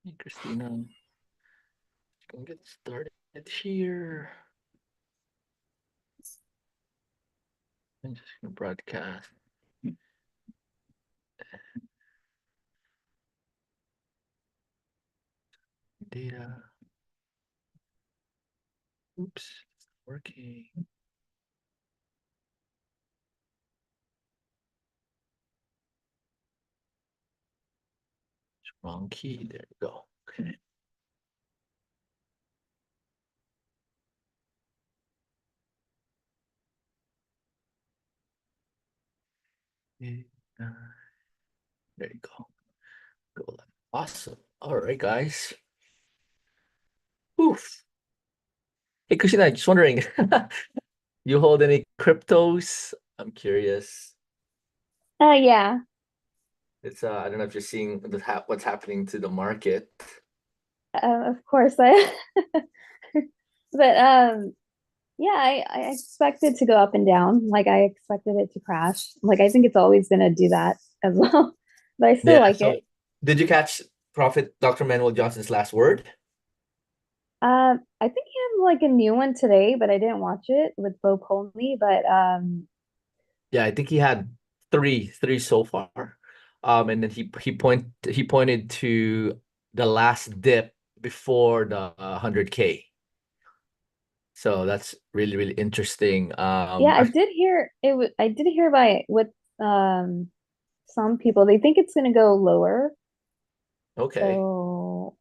Hey, Christina, gonna get started here. I'm just gonna broadcast data. Oops, it's not working. Wrong key. There you go. Okay. Uh, There you go. Go live. Awesome. All right, guys. Oof. Hey, Christina, just wondering, you hold any cryptos? I'm curious. Yeah, It's I don't know if you're seeing what's happening to the market. of course I but yeah, I expected to go up and down. Like I expected it to crash. Like I think it's always gonna do that as well. But I still Yeah. like So, it. did you catch Prophet Dr. Manuel Johnson's last word? I think he had like a new one today, but I didn't watch it with Bo Pony. But Yeah, I think he had three so far. And then he pointed to the last dip before the 100K. So that's really interesting. yeah, I did hear it was I did hear by with um some people they think it's gonna go lower. Okay. So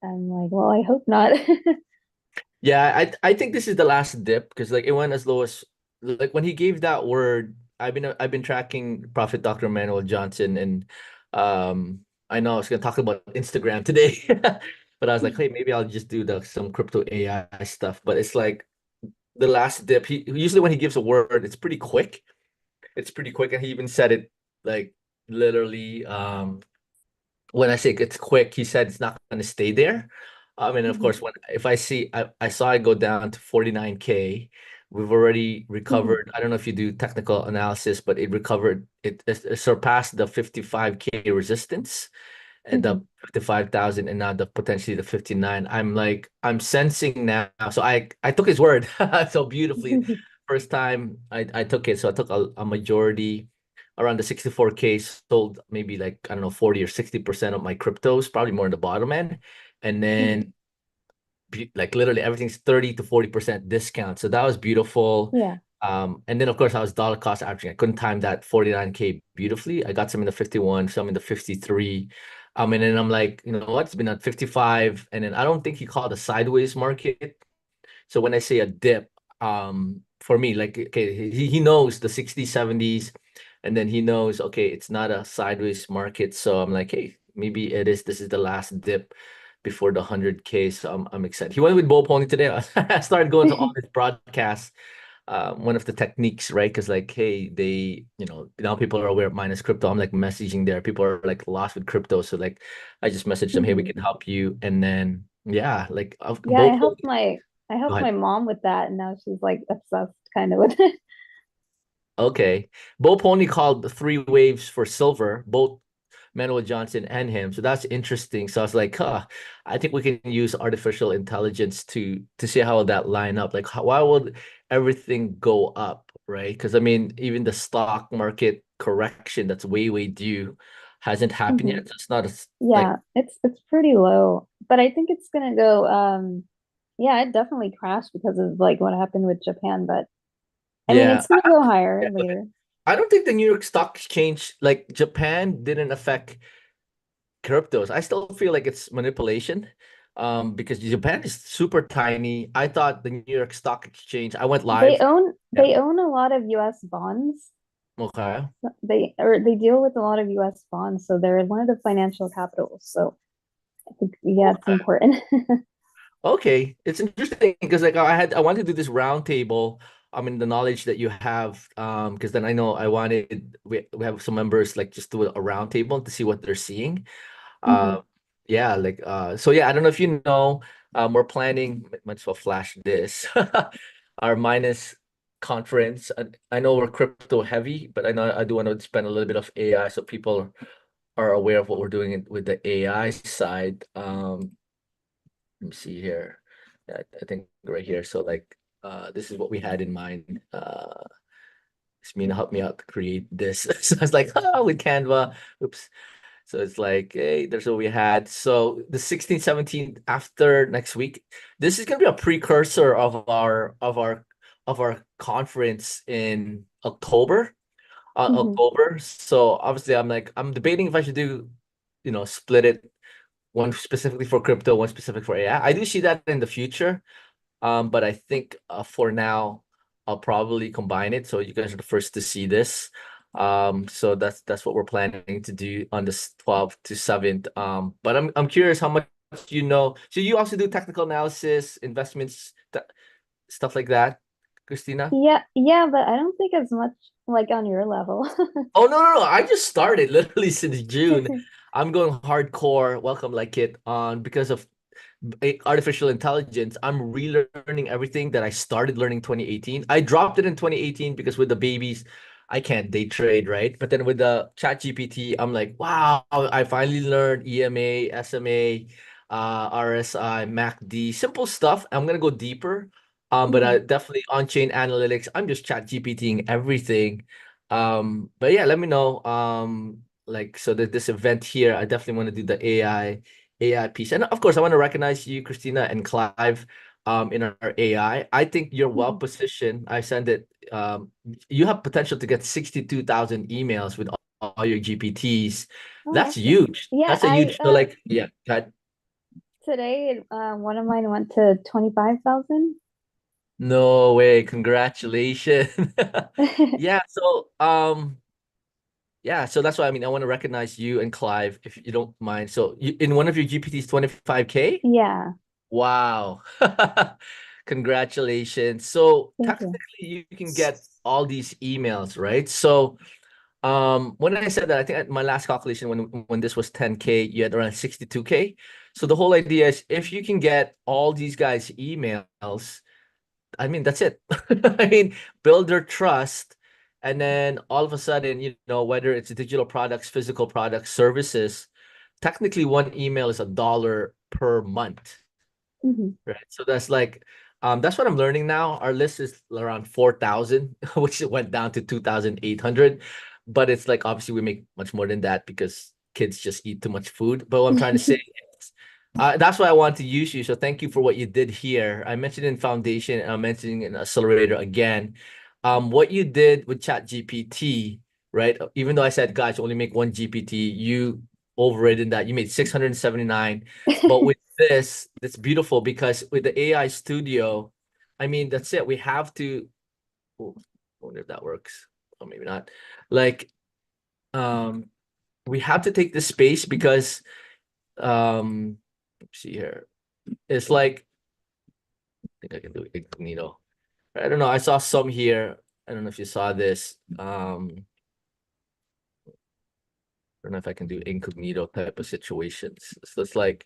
I'm like, well, I hope not. Yeah, I think this is the last dip because like it went as low as like when he gave that word. I've been tracking Prophet Dr. Manuel Johnson, and I know I was gonna talk about Instagram today, but I was like, hey, maybe I'll just do the some crypto AI stuff. But it's like the last dip. He usually when he gives a word, it's pretty quick. It's pretty quick, and he even said it like literally. When I say it's quick, he said it's not going to stay there. I mean, of course, Mhm. when if I see, I saw it go down to 49K. We've already Mhm. recovered. I don't know if you do technical analysis, but it recovered. It surpassed the 55K resistance at the Mhm. 55,000, and now the potentially the 59. I'm sensing now. So I took his word so beautifully. First time I took it. So I took a majority around the 64K, sold maybe like I don't know 40 or 60% of my cryptos, probably more in the bottom end. And Mhm. then like literally everything's 30 to 40% discount. So that was beautiful. Yeah. And then of course I was dollar cost averaging. I couldn't time that 49K beautifully. I got some in the 51, some in the 53. And then I'm like, you know what? It's been at 55. And then I don't think he called a sideways market. So when I say a dip, for me, like okay, he knows the 60s, 70s, and then he knows, okay, it's not a sideways market. So I'm like, hey, maybe this is the last dip before the 100K. So I'm excited. He went with Bo Pony today. I started going to all his broadcasts. One of the techniques, right? Because like, hey, now people are aware of minus crypto. I'm like messaging there. People are like lost with crypto. So like I just messaged them, hey, we Mhm. can help you. And then yeah, like Yeah, Bo Pony. I Go helped ahead. my mom with that and now she's like obsessed kind of with it. Okay. Bo Pony called the three waves for silver, both Manuel Johnson and him. So that's interesting. So I was like, I think we can use artificial intelligence to see how that line up. Like why would everything go up, right? Because I mean, even the stock market correction that's way due hasn't happened Hmm. yet. So it's not like Yeah, it's pretty low. But I think it's gonna go yeah, it definitely crashed because of like what happened with Japan, but I mean yeah. it's gonna go higher Yeah, go ahead. later. I don't think the New York Stock Exchange, like Japan, didn't affect cryptos. I still feel like it's manipulation. Because Japan is super tiny. I thought the New York Stock Exchange, I went live. Yeah. They own a lot of US bonds. Okay. They deal with a lot of US bonds, so they're one of the financial capitals. So I think yeah, it's Okay. important. Okay. It's interesting because like I wanted to do this round table. I mean the knowledge that you have, because then I know we have some members like just do a round table to see what they're seeing. Hmm. Uh, yeah, like so yeah, I don't know if you know, we're planning, might as well flash this, our minus conference. I know we're crypto heavy, but I know I do want to spend a little bit of AI so people are aware of what we're doing with the AI side. Let me see here. Yeah, I think right here. So like, this is what we had in mind. Mina helped me out to create this. So I was like, oh, with Canva. Oops. So it's like, hey, there's what we had. So the 16th, 17th after next week, this is gonna be a precursor of our conference in October. Hmm. October. So obviously I'm debating if I should do, split it, one specifically for crypto, one specific for AI. I do see that in the future. But I think for now, I'll probably combine it. So you guys are the first to see this. So that's what we're planning to do on this 12th to 7th. But I'm curious how much you know. So you also do technical analysis, investments, stuff like that, Christina? Yeah, yeah, but I don't think as much like on your level. Oh no. I just started literally since June. I'm going hardcore, welcome like it on because of artificial intelligence. I'm relearning everything that I started learning 2018. I dropped it in 2018 because with the babies, I can't day trade, right? But then with the chat GPT, I'm like, wow, I finally learned EMA, SMA, RSI, MACD, simple stuff. I'm gonna go deeper. But I Hmm. definitely on-chain analytics, I'm just chat GPTing everything. But yeah, let me know. Like so that this event here, I definitely want to do the AI piece. And of course, I want to recognize you, Christina and Clive, in our AI. I think you're well Hmm. positioned. I send it. You have potential to get 62,000 emails with all your GPTs. Oh, That's awesome. huge. Yeah, That's a huge. So like, yeah, that, today one of mine went to 25,000. no way. Congratulations. Yeah. So, yeah, so that's why I mean I want to recognize you and Clive if you don't mind. So you, in one of your GPTs 25K? Yeah, Wow. Congratulations. So thank you. technically you can get all these emails, right? So when I said that, I think at my last calculation when this was 10K, you had around 62K. So the whole idea is if you can get all these guys' emails, I mean that's it. I mean, build their trust, and then all of a sudden, whether it's digital products, physical products, services, technically one email is $1 per month. Hmm. Right. So that's what I'm learning now. Our list is around 4,000, which went down to 2,800. But it's like obviously we make much more than that because kids just eat too much food. But what I'm trying to say is that's why I want to use you. So thank you for what you did here. I mentioned in foundation and I'm mentioning in accelerator again. What you did with Chat GPT, right? Even though I said guys only make one GPT, you overrated that. You made 679. But with this, it's beautiful because with the AI studio, I mean, that's it. We have to, oh, I wonder if that works. Or maybe not. Like, um, we have to take this space because, let's see here. It's like, I think I can do incognito. I don't know. I saw some here. I don't know if you saw this. I don't know if I can do incognito type of situations. So it's like,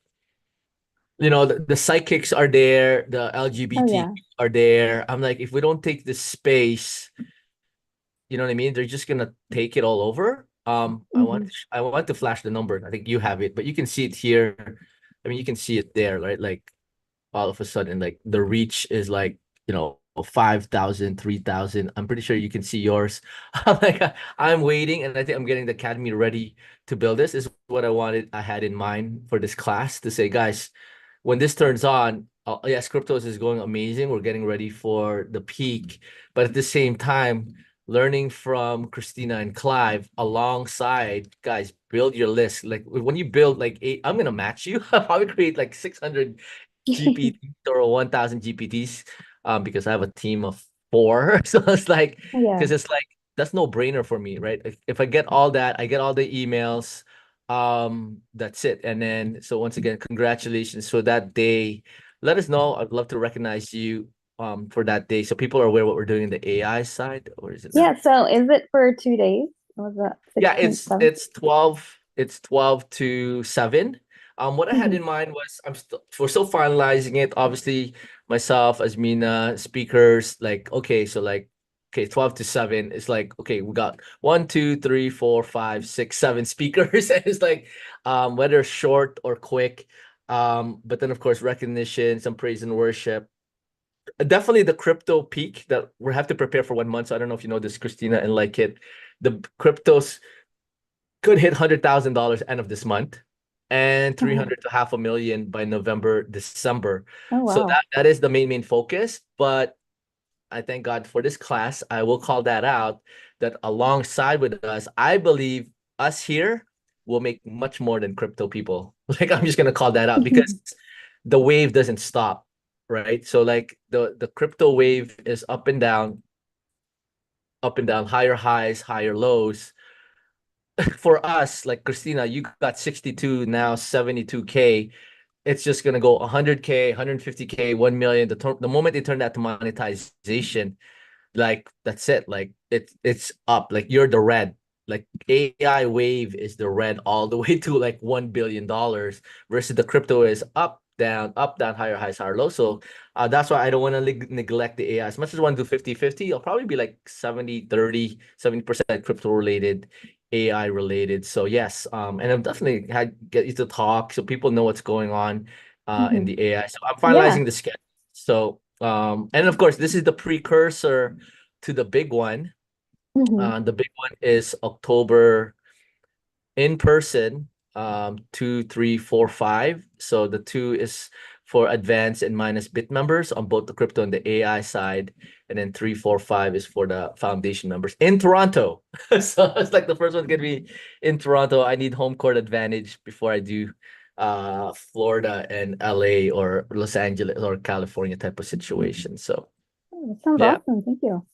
the psychics are there, the Oh LGBT yeah. are there. I'm like, if we don't take this space, you know what I mean? They're just gonna take it all over. Hmm. I want to flash the number. I think you have it, but you can see it here. I mean, you can see it there, right? Like all of a sudden, like the reach is like, 5,000, 3,000. I'm pretty sure you can see yours. Like I'm waiting, and I think I'm getting the academy ready to build this. This is what I had in mind for this class to say, guys, when this turns on, yes, cryptos is going amazing. We're getting ready for the peak, but at the same time, learning from Christina and Clive alongside, guys, build your list. Like when you build like eight, I'm gonna match you. I'll probably create like 600 GPTs or 1,000 GPTs, because I have a team of four. So it's like, Yeah. because it's like that's no brainer for me, right? If I get all that, I get all the emails, that's it. And then so once again, congratulations. So that day, let us know. I'd love to recognize you for that day so people are aware what we're doing in the AI side. Or is it Yeah, now? so is it for 2 days? Was that Yeah, 16th, it's 7th? it's 12 to 7. What I had Hmm. in mind was we're still finalizing it. Obviously, myself, Asmina, speakers, like okay, so like okay, 12 to 7. It's like, okay, we got 1, 2, 3, 4, 5, 6, 7 speakers. And it's like, whether short or quick. But then of course, recognition, some praise and worship. Definitely the crypto peak that we have to prepare for 1 month. So I don't know if you know this, Christina, and like it. The cryptos could hit $100,000 end of this month and Mhm. 300 to half a million by November, December. Oh So wow. that is the main focus. But I thank God for this class. I will call that out that alongside with us, I believe us here will make much more than crypto people. Like I'm just gonna call that out because the wave doesn't stop, right? So like the crypto wave is up and down, higher highs, higher lows. For us, like Christina, you got 62 now, 72K. It's just gonna go 100K, 150K, 1 million. The moment they turn that to monetization, like that's it. Like it's up. Like you're the red. Like AI wave is the red all the way to like $1 billion versus the crypto is up, down, higher highs, higher lows. So that's why I don't want to neglect the AI. As much as I want to do 50-50, I'll probably be like 70-30, 70% crypto related, AI related. So yes, and I've definitely had get you to talk so people know what's going on in Mhm. the AI. So I'm Yeah. finalizing the schedule. So and of course, this is the precursor to the big one. Hmm. The big one is October in person, 2, 3, 4, 5. So the 2 is for advanced and minus bit members on both the crypto and the AI side, and then 3, 4, 5 is for the foundation members in Toronto. So it's like the first one's gonna be in Toronto. I need home court advantage before I do Florida and LA or Los Angeles or California type of situation. So Oh, that sounds yeah. awesome. Thank you.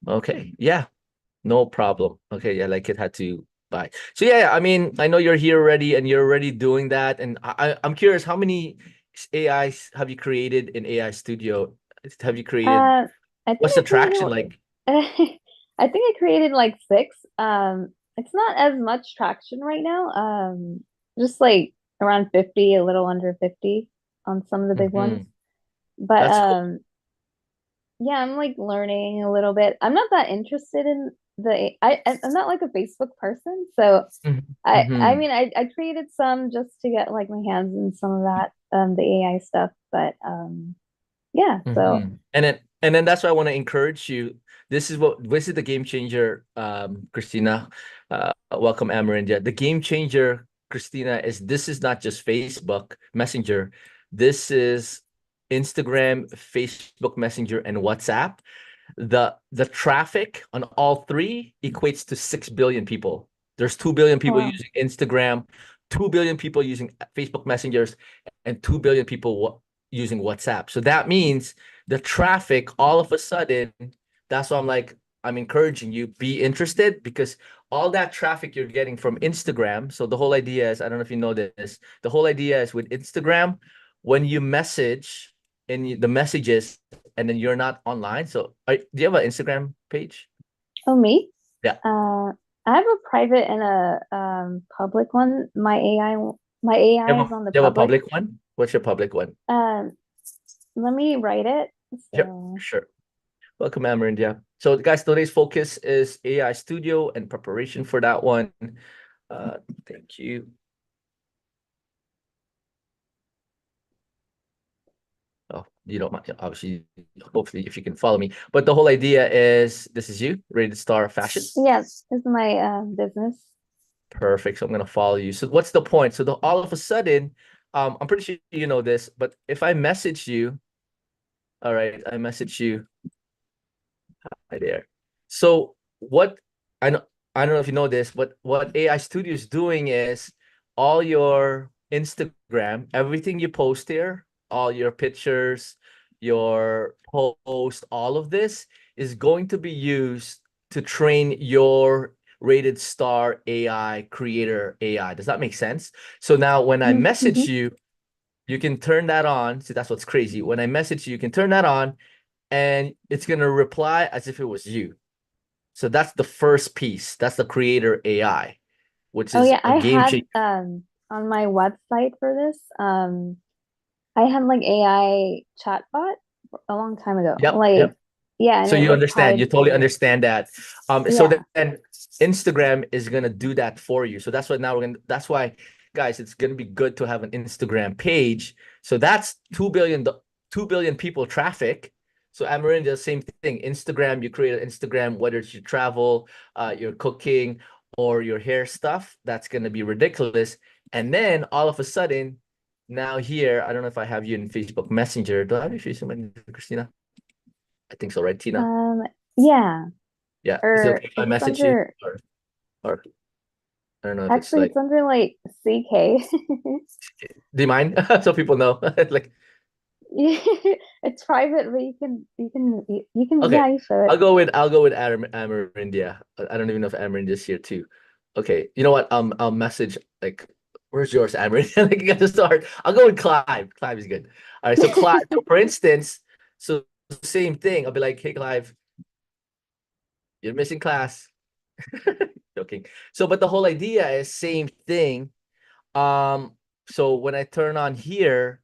Okay. Yeah. No problem. Okay, yeah, like it had to buy. So yeah, I mean, I know you're here already and you're already doing that. And I'm curious, how many AIs have you created in AI Studio? Have you created, Uh, I think what's the I created, traction like? I think I created like six. It's not as much traction right now. Just like around 50, a little under 50 on some of the big ones. Hmm. But That's cool. yeah, I'm like learning a little bit. I'm not that interested in I'm not like a Facebook person, so I Mm-hmm. mean I created some just to get like my hands in some of that the AI stuff, but yeah, so And then that's why I want to encourage you. This is the game changer, Christina. Welcome, Amarindia. The game changer, Christina, is this is not just Facebook Messenger. This is Instagram, Facebook Messenger, and WhatsApp. The traffic on all three equates to 6 billion people. There's 2 billion oh, people wow. using Instagram, 2 billion people using Facebook Messengers, and 2 billion people using WhatsApp. So that means the traffic all of a sudden, that's why I'm encouraging you, be interested because all that traffic you're getting from Instagram. So the whole idea is, I don't know if you know this, the whole idea is with Instagram, when you message in the messages and then you're not online. So do you have an Instagram page? Oh, me? Yeah. I have a private and a public one. My AI is on the You have a public. public one? What's your public one? Um, Let me write it. Sure, So, sure. Welcome, Amerindia. So, guys, today's focus is AI Studio and preparation for that one. Thank you. Oh, you don't mind, obviously, hopefully, if you can follow me. But the whole idea is this is you, Rated Star Fashion. yes, this is my business. Perfect. So I'm gonna follow you. So what's the point? So all of a sudden, I'm pretty sure you know this, but if I message you, all right, I message you right there. So what I know I don't know if you know this, but what AI Studio is doing is all your Instagram, everything you post there, all your pictures, your post, all of this is going to be used to train your rated star AI creator AI. Does that make sense? So now when I message Mm-hmm. you, you can turn that on. See, that's what's crazy. When I message you, you can turn that on and it's going to reply as if it was you. So that's the first piece. That's the creator AI, which Oh is yeah, a I game had changer. on my website for this, I had like AI chatbot a long time ago. Yep, Like yep. Yeah, and So you it understand, you tied. totally understand that. So Yeah. then Instagram is gonna do that for you. So that's what now we're gonna, that's why, guys, it's gonna be good to have an Instagram page. So that's 2 billion people traffic. So Amerindia, same thing. Instagram, you create an Instagram, whether it's your travel, your cooking, or your hair stuff, that's gonna be ridiculous. And then all of a sudden, now here, I don't know if I have you in Facebook Messenger. Do I have you Facebook Messenger, Christina? I think so, right, Tina? Um, yeah. Yeah. Is it Or okay if I it's message you? under Or I don't know if it's actually like, it's under like CK. do you mind? So people know. Like, It's private, but you can okay. yeah, you should. I'll go with Amerindia. I don't even know if Amerindia's here too. Okay. You know what? I'll message like, where's yours, Amerindia? Like you got to start. I'll go with Clive. Clive is good. All right. So Clive, so for instance, so same thing. I'll be like, hey Clive, you're missing class. Joking. So, but the whole idea is same thing. Um, so when I turn on here,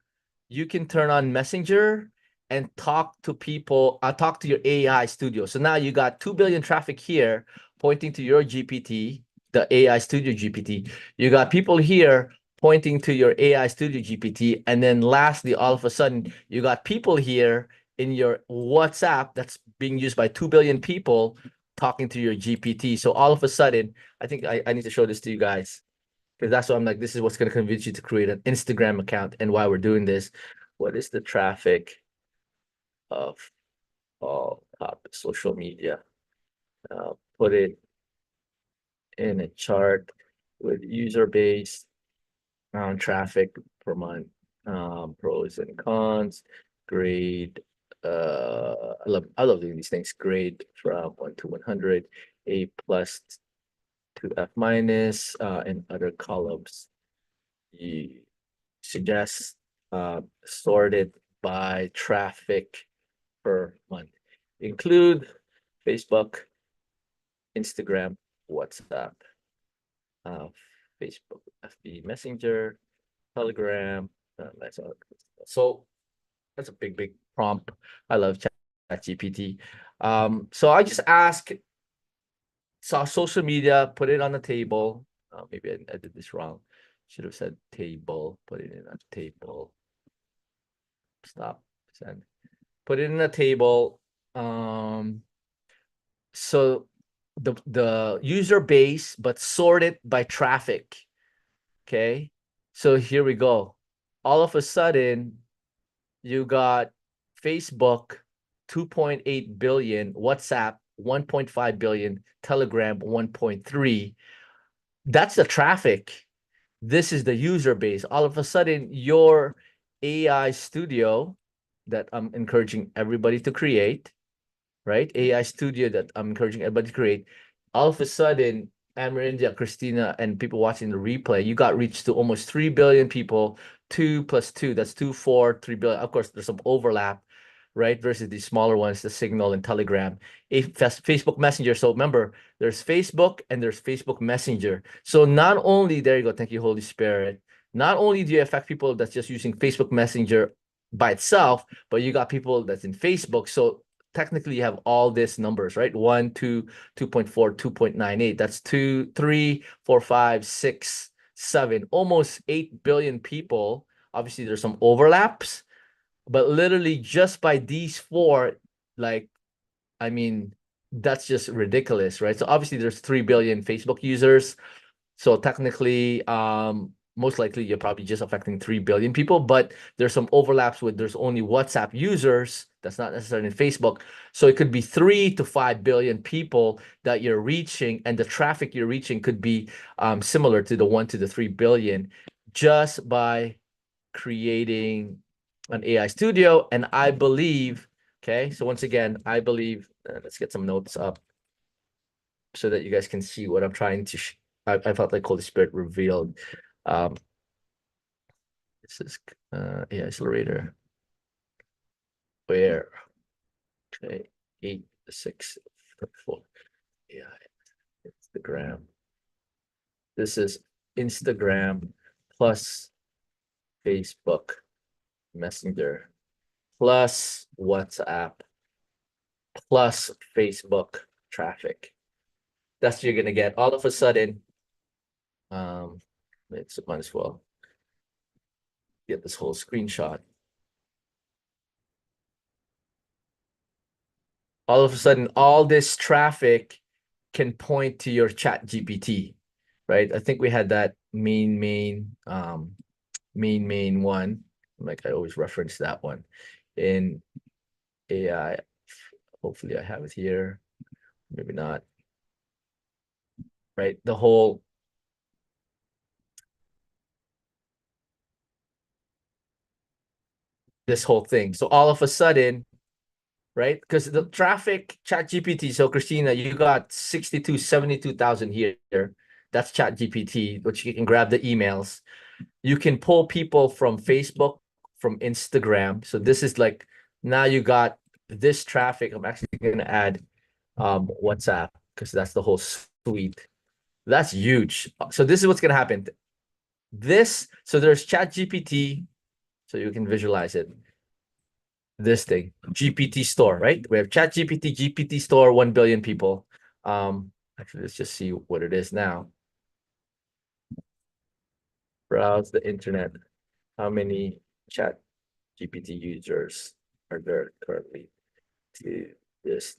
you can turn on Messenger and talk to people, talk to your AI studio. So now you got 2 billion traffic here pointing to your GPT, the AI Studio GPT. You got people here pointing to your AI Studio GPT. And then lastly, all of a sudden, you got people here in your WhatsApp that's being used by 2 billion people talking to your GPT. So all of a sudden, I think I need to show this to you guys because that's what I'm like, this is what's going to convince you to create an Instagram account and why we're doing this. What is the traffic of all top social media? Put it in a chart with user base, traffic per month, pros and cons, grade. I love doing these things. Grade from 1 to 100, A plus to F minus, and other columns. You suggest sorted by traffic per month. Include Facebook, Instagram, WhatsApp, uh, Facebook, FB Messenger, Telegram. That's all. So that's a big prompt. I love ChatGPT. So I just ask, saw social media, put it on the table. Maybe I did this wrong. Should have said table, put it in a table. Stop, send. Put it in a table. So the user base, but sort it by traffic. Okay. So here we go. All of a sudden, you got Facebook 2.8 billion, WhatsApp 1.5 billion, Telegram 1.3. That's the traffic. This is the user base. All of a sudden, your AI studio that I'm encouraging everybody to create, right? AI studio that I'm encouraging everybody to create. All of a sudden, Amerindia, Christina, and people watching the replay, you got reached to almost 3 billion people. 2 plus 2, that's 2, 4, 3 billion. Of course, there's some overlap, right? Versus the smaller ones, the Signal and Telegram. Facebook Messenger. So remember, there's Facebook and there's Facebook Messenger. So not only, there you go, thank you, Holy Spirit. Not only do you affect people that's just using Facebook Messenger by itself, but you got people that's in Facebook. So technically you have all these numbers, right? 1, 2, 2.4, 2.98. That's 2, 3, 4, 5, 6, 7, almost 8 billion people. Obviously, there's some overlaps, but literally just by these four, like, I mean, that's just ridiculous, right? So obviously there's 3 billion Facebook users. So technically, most likely you're probably just affecting 3 billion people, but there's some overlaps with there's only WhatsApp users. That's not necessarily in Facebook. So it could be 3 to 5 billion people that you're reaching, and the traffic you're reaching could be similar to the 1 to the 3 billion just by creating an AI studio. And I believe, okay, so once again, I believe, let's get some notes up so that you guys can see what I'm trying to I felt like Holy Spirit revealed. Um, this is AI accelerator. Where? Okay, 8, 6, 4. Yeah, Instagram. This is Instagram plus Facebook Messenger plus WhatsApp plus Facebook traffic. That's what you're gonna get all of a sudden. It's might as well get this whole screenshot. All of a sudden, all this traffic can point to your chat GPT, right? I think we had that main one. Like I always reference that one in AI. Hopefully I have it here. Maybe not. Right? This whole thing. So all of a sudden, right? Because the traffic chat GPT. So Christina, you got 72,000 here. That's chat GPT, which you can grab the emails. You can pull people from Facebook, from Instagram. So this is like, now you got this traffic. I'm actually going to add WhatsApp because that's the whole suite. That's huge. So this is what's going to happen. So there's chat GPT, so you can visualize it. This thing, GPT store, right? We have chat GPT, GPT store, 1 billion people. Actually, let's just see what it is now. Browse the internet. How many chat GPT users are there currently to this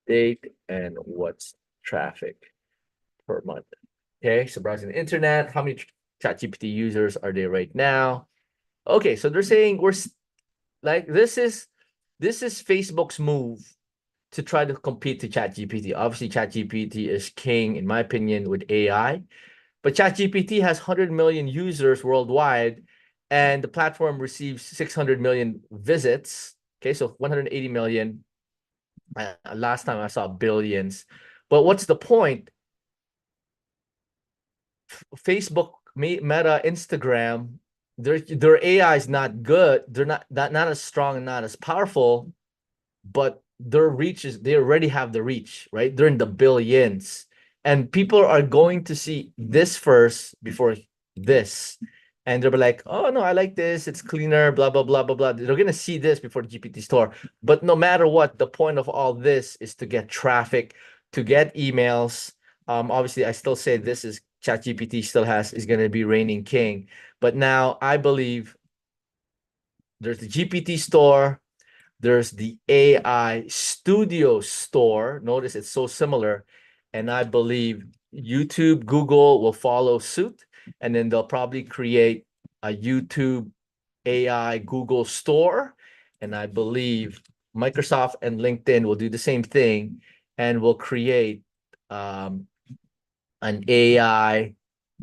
date, and what's traffic per month? Okay, so browsing the internet, how many chat GPT users are there right now? Okay, so they're saying like this is Facebook's move to try to compete to ChatGPT. Obviously, ChatGPT is king, in my opinion, with AI. But ChatGPT has 100 million users worldwide, and the platform receives 600 million visits. Okay, so 180 million. Last time I saw billions. But what's the point? Facebook, Meta, Instagram, their AI is not good. They're not as strong and not as powerful, but their reach is, they already have the reach, right? They're in the billions. And people are going to see this first before this. And they'll be like, oh no, I like this. It's cleaner, blah, blah, blah, blah, blah. They're gonna see this before the GPT store. But no matter what, the point of all this is to get traffic, to get emails. Obviously, I still say this is ChatGPT is gonna be reigning king. But now I believe there's the GPT store, there's the AI Studio Store. Notice it's so similar. And I believe YouTube, Google will follow suit. And then they'll probably create a YouTube AI Google Store. And I believe Microsoft and LinkedIn will do the same thing and will create an AI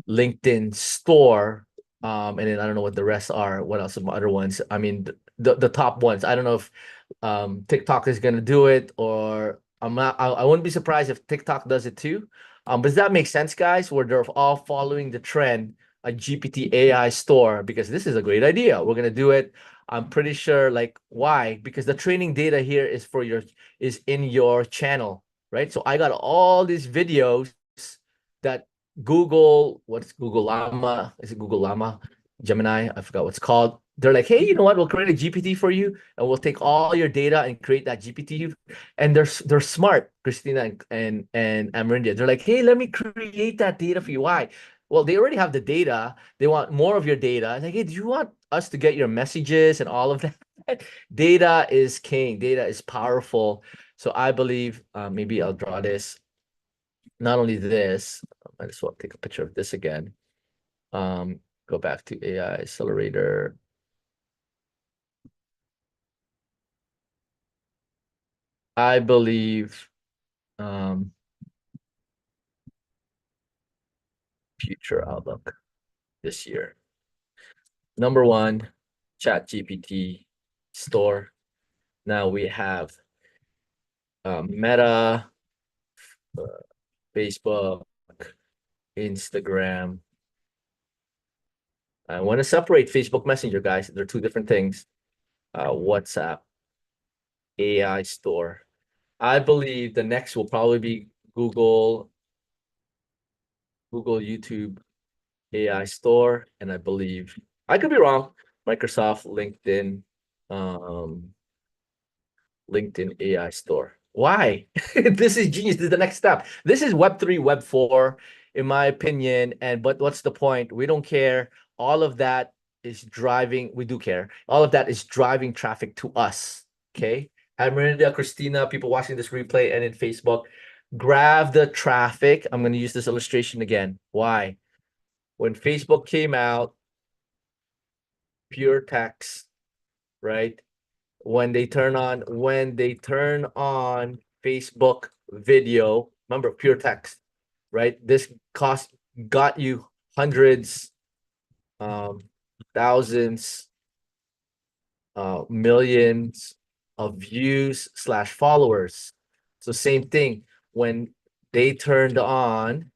LinkedIn store. And then I don't know what the rest are. What else? Some other ones. I mean, the top ones. I don't know if TikTok is gonna do it, or I wouldn't be surprised if TikTok does it too. But does that make sense, guys? Where they're all following the trend, a GPT AI store, because this is a great idea. We're gonna do it. I'm pretty sure, like, why? Because the training data here is in your channel, right? So I got all these videos that what's Google Llama? Is it Google Llama? Gemini? I forgot what's called. They're like, hey, you know what? We'll create a GPT for you, and we'll take all your data and create that GPT. And they're smart, Christina and Amerindia. They're like, hey, let me create that data for you. Why? Well, they already have the data. They want more of your data. It's like, hey, do you want us to get your messages and all of that? Data is king. Data is powerful. So I believe, maybe I'll draw this. Not only this, I just want to take a picture of this again. Go back to AI Accelerator. I believe future outlook this year. Number one, Chat GPT store. Now we have Meta, uh, Facebook, Instagram. I want to separate Facebook Messenger, guys. They're two different things. WhatsApp, AI store. I believe the next will probably be Google, YouTube, AI store, and I believe, I could be wrong, Microsoft, LinkedIn, LinkedIn AI store. Why? This is genius. This is the next step. This is Web3, Web4, in my opinion. And but what's the point? We don't care. All of that is driving. We do care. All of that is driving traffic to us. Okay. I'm Miranda, Christina, people watching this replay and in Facebook. Grab the traffic. I'm going to use this illustration again. Why? When Facebook came out, pure text, right? When they turn on Facebook video, remember pure text, right? This cost got you hundreds, thousands, millions of views slash followers. So same thing when they turned on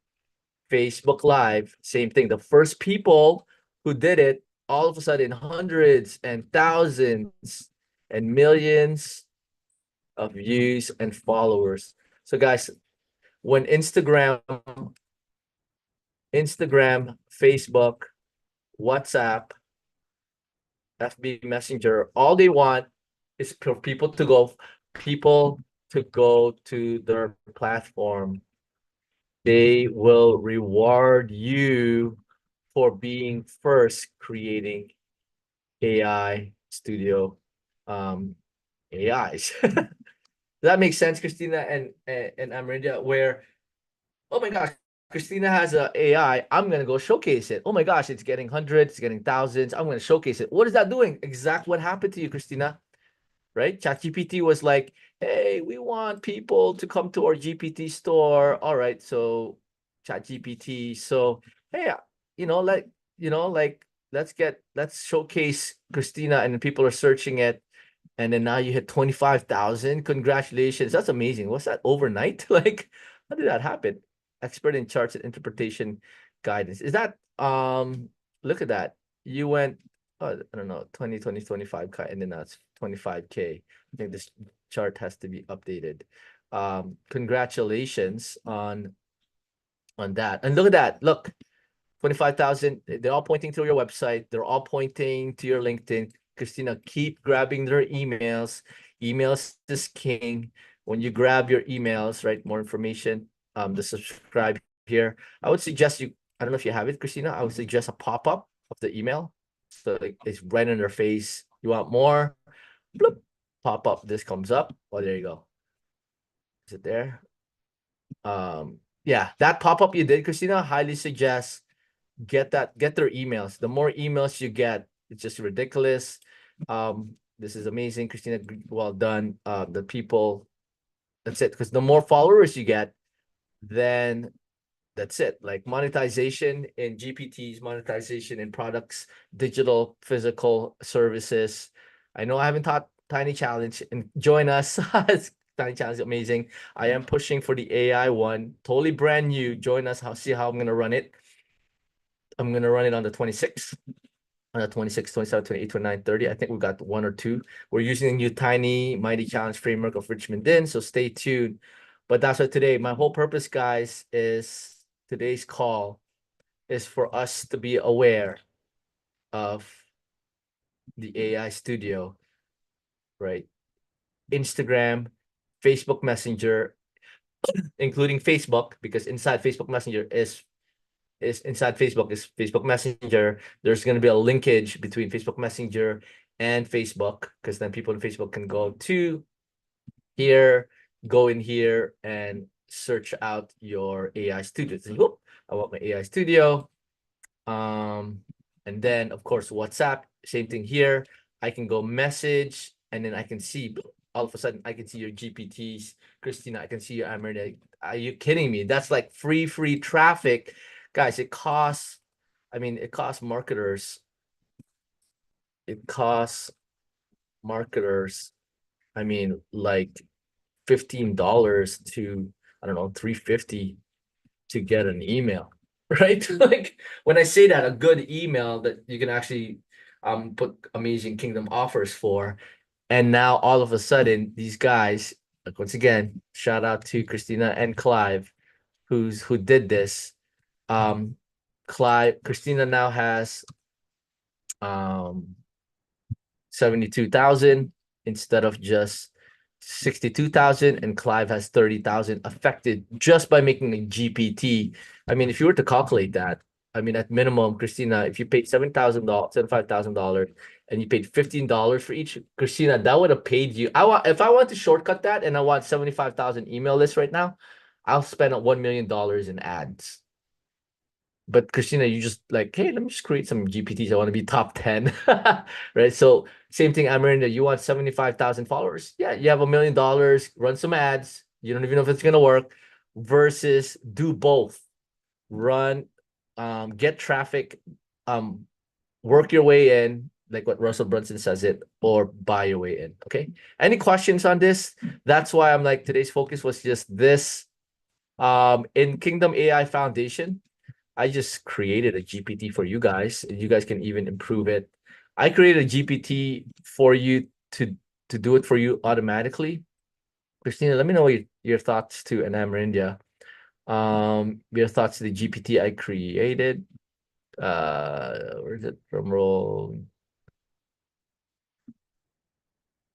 Facebook Live, same thing. The first people who did it, all of a sudden, hundreds and thousands and millions of views and followers. So, guys, when Instagram, Facebook, WhatsApp, FB Messenger, all they want is for people to go to their platform. They will reward you for being first creating AI studio AIs. Does that make sense, Christina and Amarinda? Where, oh my gosh, Christina has a AI. I'm gonna go showcase it. Oh my gosh, it's getting hundreds, it's getting thousands. I'm gonna showcase it. What is that doing? Exactly what happened to you, Christina, right? ChatGPT was like, hey, we want people to come to our GPT store. All right, so ChatGPT. So, hey, like, like let's showcase Christina, and then people are searching it, and then now you hit 25,000. Congratulations. That's amazing. What's that overnight? Like, how did that happen? Expert in charts and interpretation guidance. Is that look at that. You went I don't know, 25K, and then that's 25K. I think this chart has to be updated. Congratulations on that. And look at that. Look, 25,000. They're all pointing to your website. They're all pointing to your LinkedIn. Christina, keep grabbing their emails. Emails is king. When you grab your emails, right? More information. The subscribe here. I would suggest you, I don't know if you have it, Christina. I would suggest a pop-up of the email. So like, it's right in their face. You want more? Bloop, pop up. This comes up. Oh, there you go. Is it there? Yeah, that pop-up you did, Christina, highly suggest get their emails. The more emails you get, it's just ridiculous. This is amazing, Christina. Well done. The people, that's it. Because the more followers you get, then that's it. Like monetization in GPTs, monetization in products, digital, physical services. I know I haven't taught Tiny Challenge, and join us. Tiny Challenge is amazing. I am pushing for the AI one, totally brand new. Join us. See how I'm gonna run it. I'm gonna run it on the 26th. On the 26, 27, 28, 29, 30. I think we got one or two. We're using a new Tiny Mighty Challenge framework of Richmond Din, so stay tuned. But that's what today, my whole purpose, guys, is today's call is for us to be aware of the AI studio, right? Instagram, Facebook Messenger, including Facebook, because inside Facebook Messenger is inside Facebook is Facebook Messenger. There's going to be a linkage between Facebook Messenger and Facebook, because then people on Facebook can go to here, go in here and search out your AI studio. So, whoop, I want my AI studio. And then of course WhatsApp, same thing here. I can go message, and then I can see all of a sudden I can see your GPTs. Christina, I can see your Amanda. Are you kidding me? That's like free traffic. Guys, it costs, I mean, it costs marketers. It costs marketers, I mean, like $15 to, I don't know, 350 to get an email, right? Like when I say that, a good email that you can actually put amazing kingdom offers for. And now all of a sudden, these guys, like once again, shout out to Christina and Clive, who did this. Christina now has 72,000 instead of just 62,000 and Clive has 30,000 affected just by making a GPT. I mean, if you were to calculate that, I mean, at minimum, Christina, if you paid $7,000, $75,000, and you paid $15 for each, Christina, that would have paid you. If I want to shortcut that and I want 75,000 email lists right now, I'll spend $1 million in ads. But Christina, you just like, hey, let me just create some GPTs. I want to be top 10. Right? So same thing, Amarinda, you want 75,000 followers. Yeah, you have $1 million, run some ads. You don't even know if it's gonna work, versus do both. Run, get traffic, um, work your way in, like what Russell Brunson says it, or buy your way in. Okay. Any questions on this? That's why I'm like, today's focus was just this. In Kingdom AI Foundation, I just created a GPT for you guys, and you guys can even improve it. I created a GPT for you to do it for you automatically. Christina, let me know your thoughts to Anam India. Your thoughts to the GPT I created. Where's it? Drum roll.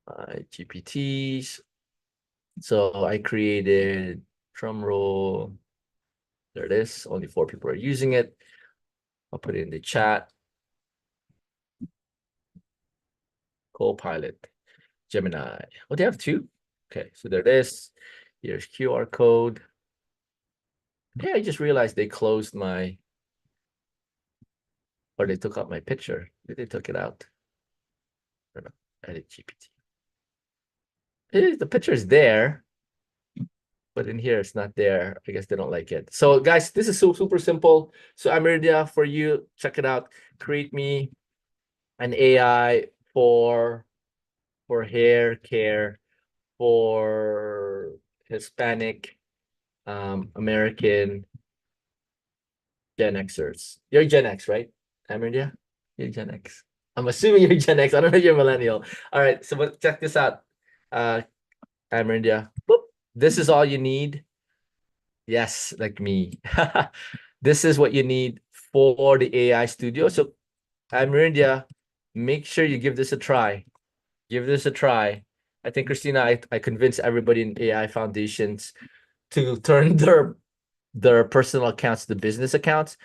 GPTs. So I created, drum roll. There it is. Only 4 people are using it. I'll put it in the chat. Copilot, Gemini. Oh, they have 2. Okay, so there it is. Here's QR code. Hey, I just realized they closed my, or they took out my picture. They took it out. I don't know. Edit GPT. The picture is there, but in here it's not there. I guess they don't like it. So guys, this is so super simple. So Ameridia, for you, check it out. Create me an AI for hair care for Hispanic American Gen Xers. You're Gen X, right, Ameridia? You're Gen X. I'm assuming you're Gen X. I don't know if you're millennial. All right, so but check this out. Ameridia. Boop. This is all you need. Yes, like me. This is what you need for the AI studio. So Ameridia, make sure you give this a try. Give this a try. I think Christina, I convinced everybody in AI foundations to turn their personal accounts to business accounts.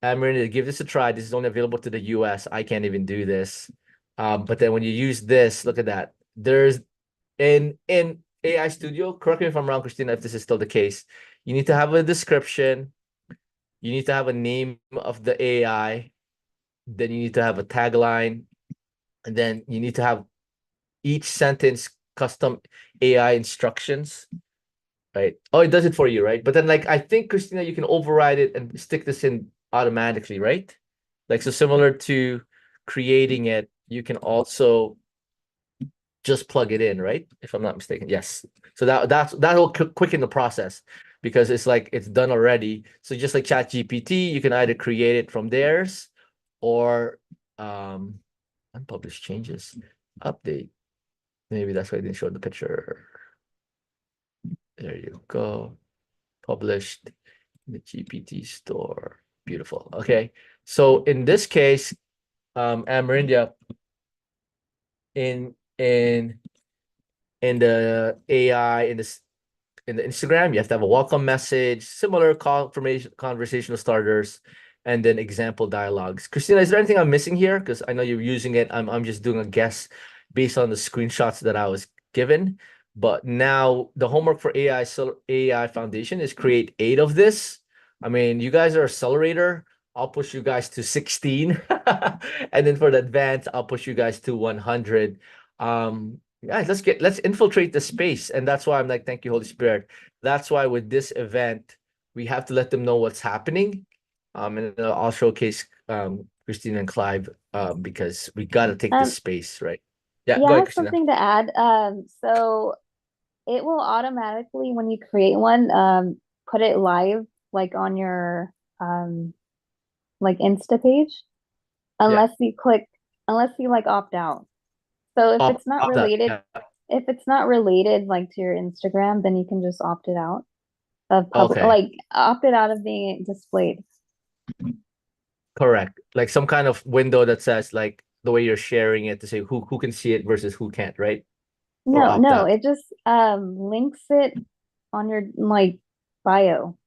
I'm ready to give this a try. This is only available to the US. I can't even do this. But then when you use this, look at that. There's in AI Studio, correct me if I'm wrong, Christina, if this is still the case. You need to have a description. You need to have a name of the AI. Then you need to have a tagline. And then you need to have each sentence custom AI instructions. Right. Oh, it does it for you, right? But then, like, I think, Christina, you can override it and stick this in automatically, right? Like, so similar to creating it, you can also just plug it in, right? If I'm not mistaken. Yes. So that'll quicken the process, because it's like it's done already. So just like Chat GPT, you can either create it from theirs or unpublished changes, update. Maybe that's why I didn't show the picture. There you go. Published in the GPT store. Beautiful. Okay. So in this case, Amerindia, in in in the AI, in the Instagram, you have to have a welcome message, similar confirmation conversational starters, and then example dialogues. Christina, is there anything I'm missing here? Because I know you're using it. I'm just doing a guess based on the screenshots that I was given. But now the homework for AI Foundation is create 8 of this. I mean, you guys are accelerator. I'll push you guys to 16. And then for the advanced, I'll push you guys to 100. Guys, let's infiltrate the space. And that's why I'm like, thank you, Holy Spirit. That's why with this event, we have to let them know what's happening. And I'll showcase Christina and Clive because we gotta take this Um, space, right? Yeah, yeah, go I ahead, have Christina. something to add. So it will automatically, when you create one, put it live, like on your like Insta page, Yeah. unless you click, unless you like opt out. So Opt out. Yeah. if it's not related like to your Instagram, then you can just opt it out of public, Okay. like opt it out of being displayed. Correct. Like some kind of window that says like the way you're sharing it to say who can see it versus who can't, right? or No, opt no, out? it just links it on your like bio.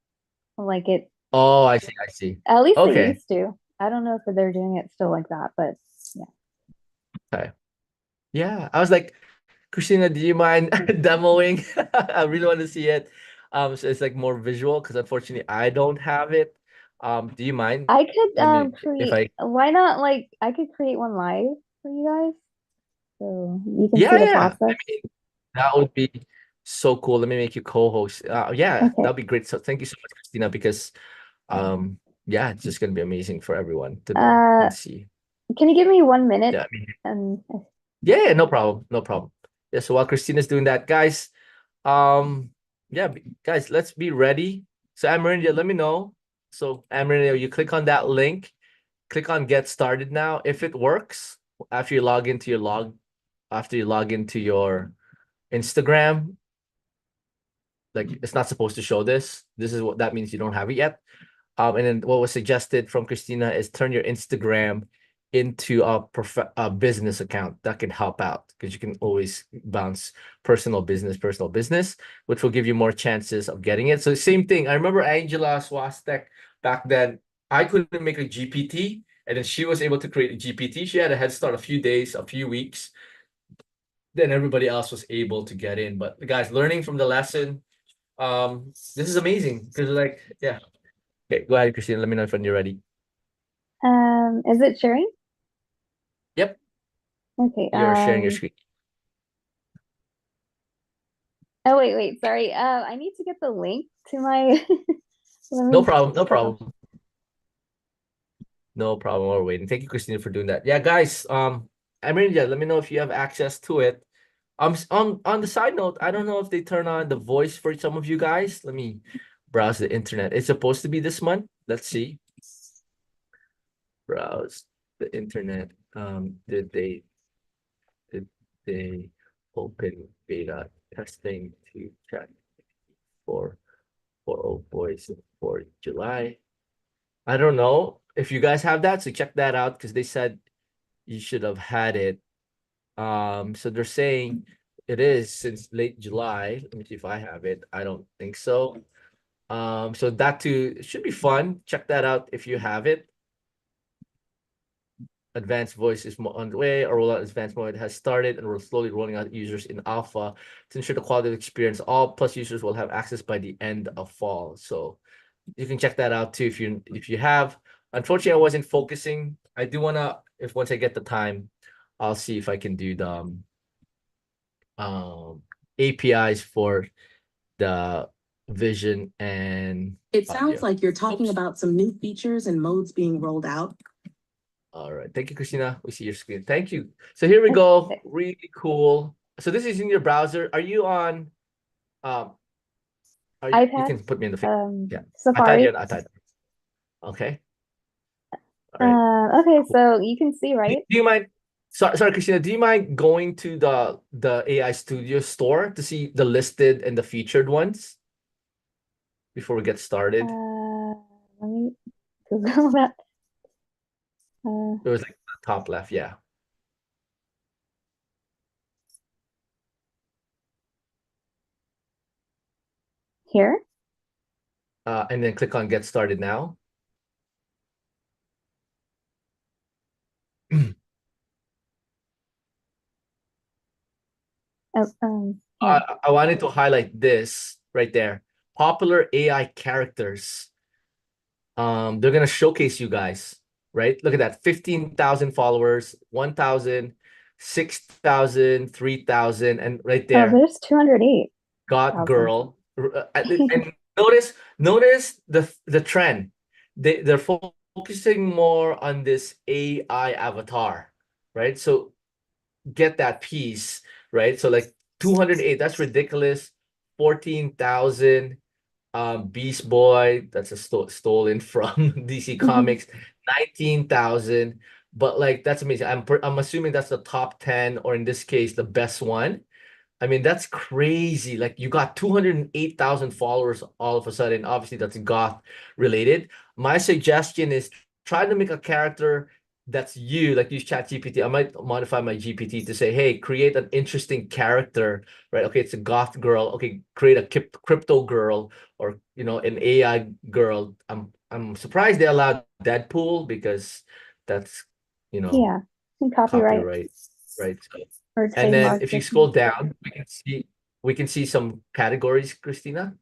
Like it, Oh, I see. I see. at least they Okay. used to. I don't know if they're doing it still like that, but yeah. Okay. Yeah. I was like, Christina, do you mind demoing? I really want to see it. So it's like more visual because unfortunately I don't have it. Do you mind? I could Let me if create, I why not, like I could create one live for you guys so you can yeah, see the yeah. I process. mean that would be so cool. Let me make you co-host. Yeah, Okay. that'd be great. So thank you so much, Christina, because yeah, it's just gonna be amazing for everyone to know Uh, and see. can you give me 1 minute? Yeah, I mean, And yeah, yeah, no problem. No problem. Yeah, so while Christina's doing that, guys, yeah, guys, let's be ready. So Amerindia, let me know. So Amerindia, you click on that link, click on get started now. If it works, after you log into your after you log into your Instagram, like it's not supposed to show this. This is what that means you don't have it yet. And then what was suggested from Christina is turn your Instagram into a business account that can help out because you can always bounce personal business, which will give you more chances of getting it. So same thing. I remember Angela Swastek back then. I couldn't make a GPT, and then she was able to create a GPT. She had a head start a few days, a few weeks. Then everybody else was able to get in. But guys, learning from the lesson, this is amazing because like, yeah. Okay, go ahead, Christina. Let me know if when you're ready. is it sharing? Yep, Okay. you're sharing your screen. Oh wait, sorry. I need to get the link to my let No me problem. No click on. problem. No problem. We're waiting. Thank you, Christina, for doing that. Yeah, guys. I mean, yeah. Let me know if you have access to it. On the side note, I don't know if they turn on the voice for some of you guys. Let me browse the internet. It's supposed to be this month. Let's see. Browse the internet. Did they open beta testing to chat for old boys for July? I don't know if you guys have that, so check that out because they said you should have had it. So they're saying it is since late July. Let me see if I have it. I don't think so. So that too should be fun. Check that out if you have it. Advanced voice is on the way. Our rollout advanced mode has started, and we're slowly rolling out users in alpha to ensure the quality of experience. All plus users will have access by the end of fall. So you can check that out too if you have. Unfortunately, I wasn't focusing. I do wanna if once I get the time, I'll see if I can do the APIs for the vision and It sounds audio. like you're talking Oops. about some new features and modes being rolled out. All right. Thank you, Christina. We see your screen. Thank you. So here we go. Okay. Really cool. So this is in your browser. Are you on um you iPad, can put me in the feed. Yeah. iPad, Safari. you're on iPad. Okay. All right. Okay, Cool. so you can see, right? Do you mind? Sorry, Christina. Do you mind going to the AI Studio store to see the listed and the featured ones before we get started? Let me Google that. It was like the top left, yeah. Here. And then click on Get Started Now. Oh, I, yeah. I wanted to highlight this right there. Popular AI characters. They're gonna showcase you guys, right? Look at that. 15,000 followers, 1,000, 6,000, 3,000, and right Oh, there, there's 208,000. got girl. And notice the trend. They're focusing more on this AI avatar, right? So get that piece, right? So like 208, that's ridiculous. 14,000 Beast Boy, that's a stolen from DC Comics. 19,000, but like that's amazing. I'm assuming that's the top 10 or in this case the best one. I mean, that's crazy. Like you got 208,000 followers all of a sudden. Obviously, that's goth related. My suggestion is try to make a character that's you, like use Chat GPT. I might modify my GPT to say, hey, create an interesting character, right? Okay, it's a goth girl. Okay, create a crypto girl, or an AI girl. I'm surprised they allowed Deadpool, because that's Yeah. And copyright copyright, right? or And then trademark if you or scroll something. down, we can see some categories, Christina.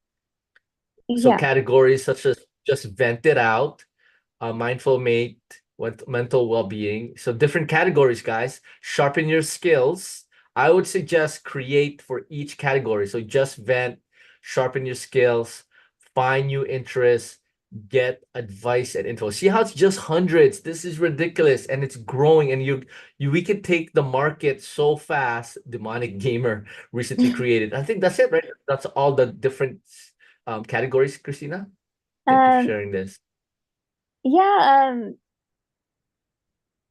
So Yeah. categories such as just vent it out, mindful mate, with mental well-being. So different categories, guys. Sharpen your skills. I would suggest create for each category. So just vent, sharpen your skills, find new interests, get advice and info. See how it's just hundreds. This is ridiculous, and it's growing. And we could take the market so fast. Demonic Gamer recently created. I think that's it, right? That's all the different categories, Christina. Thank you for Um, sharing this. yeah,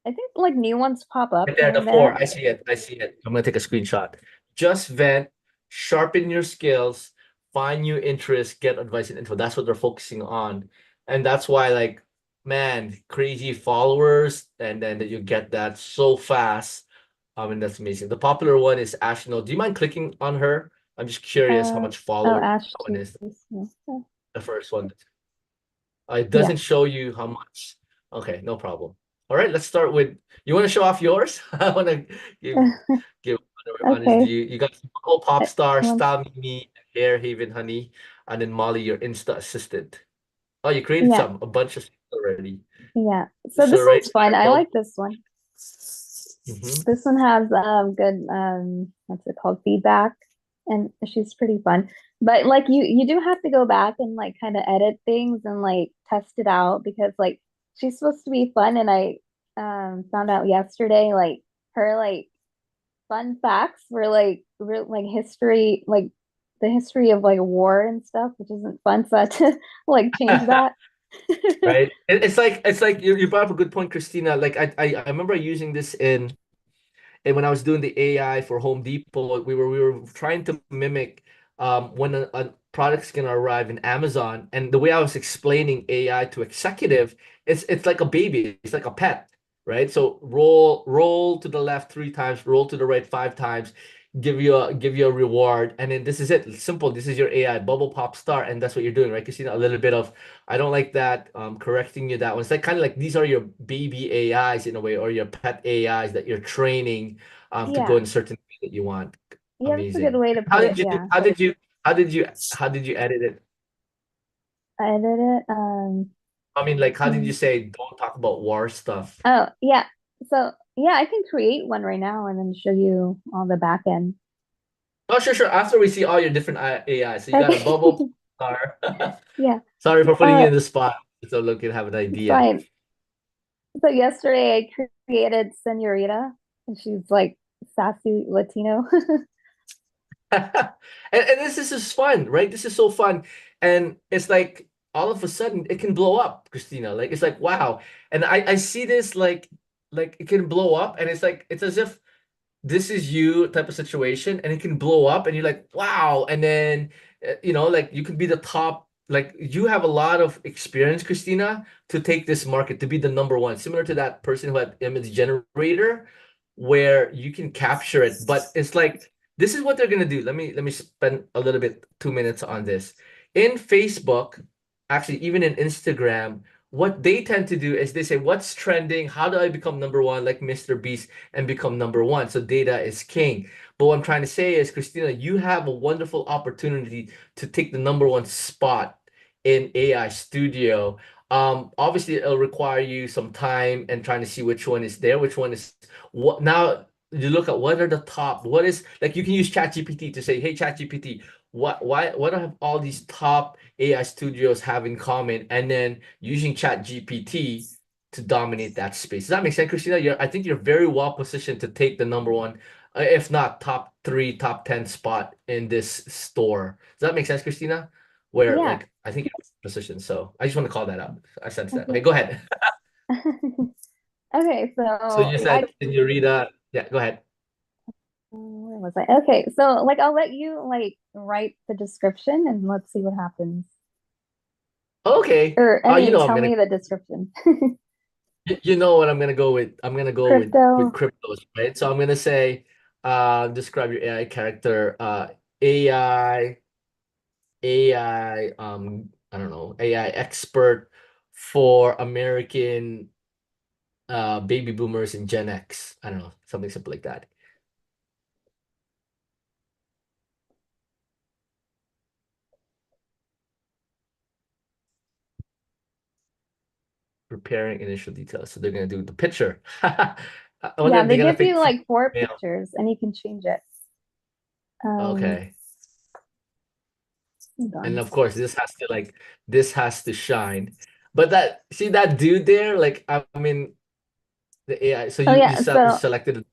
I think like new ones pop up And there, here the and four. there. I see it. I see it. I'm gonna take a screenshot. Just vent, sharpen your skills, find new interests, get advice and info. That's what they're focusing on. And that's why, like, man, crazy followers, and then that you get that so fast. I mean, that's amazing. The popular one is Ashno. Do you mind clicking on her? I'm just curious how Uh, much oh, followers Ash that one too. is. So, The first one. It yeah. doesn't show you how much. Okay, no problem. All right, let's start with. You want to show off yours? I want to give honest. Okay. You got Coco Pop Star, One, Style Mimi, Hair Haven Honey, and then Molly, your Insta assistant. Oh, you created yeah, a bunch of stuff already. yeah. So So this right one's fun. I there, like this one. mm-hmm. This one has good what's it called? Feedback, and she's pretty fun. But like you do have to go back and like kind of edit things and like test it out, because like she's supposed to be fun, and I found out yesterday like her like fun facts were like like history, like the history of like war and stuff, which isn't fun. So I had to like change that. Right. It's like you brought up a good point, Christina. Like I remember using this and when I was doing the AI for Home Depot, we were trying to mimic when a product's gonna arrive in Amazon, and the way I was explaining AI to executive, it's like a baby, it's like a pet, right? So roll to the left 3 times, roll to the right 5 times, give you a reward, and then this is it. It's simple. This is your AI bubble pop star, and that's what you're doing, right? Because a little bit of I don't like that, correcting you that one. It's like kind of like these are your baby AIs in a way, or your pet AIs that you're training to go Yeah, in a certain way that you want. yeah, that's a good Amazing. way to How put it. did you do? Yeah, How did you edit it? I edit it. I mean, like, how did you Hmm. say don't talk about war stuff? Oh, yeah. So, yeah, I can create one right now and then show you all the back end. Oh, sure, sure. After we see all your different AI, so you got a Okay. bubble star. Yeah. Sorry for putting you Uh, in the spot, so look and have an it's idea. fine. So yesterday I created Senorita, and she's like sassy Latino. And this is just fun, right? This is so fun. And it's like all of a sudden it can blow up, Christina. Like it's like wow. And I see this like it can blow up, and it's as if this is you type of situation, and it can blow up and you're like wow. And then like you could be the top, like you have a lot of experience, Christina, to take this market to be the number one, similar to that person who had image generator, where you can capture it. But it's like this is what they're gonna do. Let me spend a little bit 2 minutes on this. In Facebook, actually even in Instagram, what they tend to do is they say what's trending, how do I become number one like Mr. Beast and become number one. So data is king. But what I'm trying to say is, Christina, you have a wonderful opportunity to take the number one spot in AI Studio. Obviously, it'll require you some time and trying to see which one is there, which one is what. Now you look at what are the top. What is like you can use ChatGPT to say, "Hey, ChatGPT, what have all these top AI studios have in common?" And then using ChatGPT to dominate that space. Does that make sense, Christina? I think you're very well positioned to take the number one, if not top three, top 10 spot in this store. Does that make sense, Christina? Where Yeah. like I think you're positioned. So I just want to call that out. I sense that. Okay, Okay. go ahead. Okay, So so you I said Senorita. Yeah, go ahead. where was I? Okay, so like I'll let you like write the description and let's see what happens. Okay. Or I You mean, know I'm tell gonna. me the description. You know what I'm gonna go with? I'm gonna go with Crypto. cryptos, right? So I'm gonna say, describe your AI character, AI, I don't know, AI expert for American baby boomers and Gen X. I don't know, something simple like that. Preparing initial details. So they're gonna do the picture. I wonder Yeah, if they're they gonna give pick you like four male. pictures and you can change it. Um, Okay. hold And on. of course, this has to shine. But that see that dude there, like I mean the AI. So Oh you yeah, so selected it.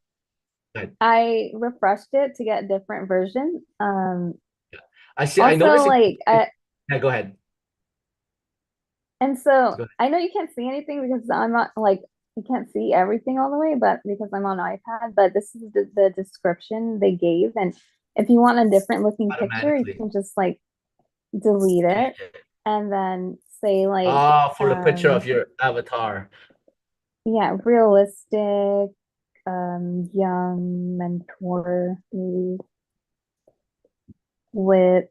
Right. I refreshed it to get different version. Yeah. I see. I Also noticed like yeah, go ahead. and so Go ahead. I know you can't see anything because I'm not like you can't see everything all the way, but because I'm on iPad, but this is the description they gave. And if you want a different looking picture, you Automatically can just like delete it change it. and then say like Ah, for the picture of um your avatar. yeah, realistic, young mentor maybe with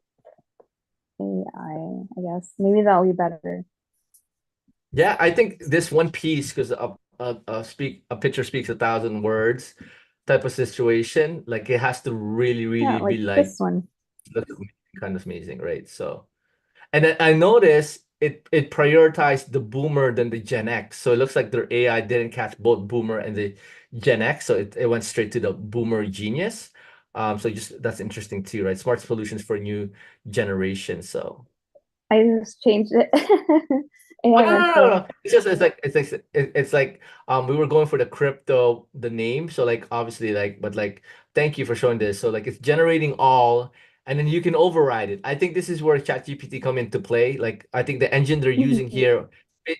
AI, I guess. Maybe that'll be better. Yeah, I think this one piece, because a picture speaks 1,000 words type of situation, like it has to really, Yeah, really be like like this one. look kind of amazing, right? So and then I noticed it prioritized the boomer than the Gen X. So it looks like their AI didn't catch both boomer and the Gen X. So it went straight to the boomer genius. So just that's interesting too, right? Smart solutions for new generation. So I just changed it. oh, AI no, no, no, mentor. no. It's like we were going for the crypto, the name. So like obviously like but like thank you for showing this. So like it's generating all and then you can override it. I think this is where ChatGPT come into play. Like I think the engine they're using Mhm. here,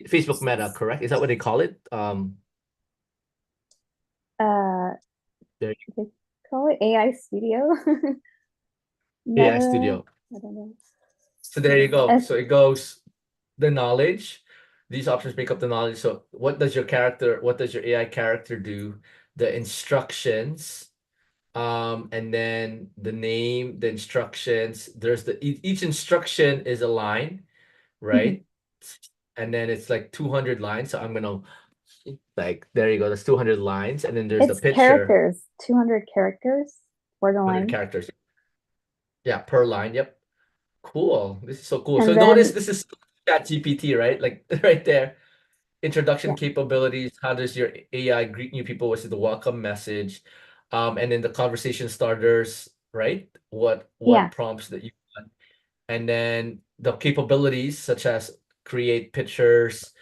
Facebook Meta, correct? Is that what they call it? Uh, The they call it AI Studio. AI Meta. Studio. I don't know. So there you go. S So it goes the knowledge. These options make up the knowledge. So what does your AI character do? The instructions. And then the name, the instructions, there's each instruction is a line, Mhm. right? And then it's like 200 lines. So I'm gonna like there you go, that's 200 lines, and then there's the It's picture, characters, 200 characters for the 100 line. characters. Yeah, per line. Yep. Cool. This is so cool. So And notice then, this is Chat GPT, right? Like right there. Introduction yeah, capabilities. How does your AI greet new people? What's the welcome message? And then the conversation starters, right? What yeah, prompts that you want, and then the capabilities such as create pictures,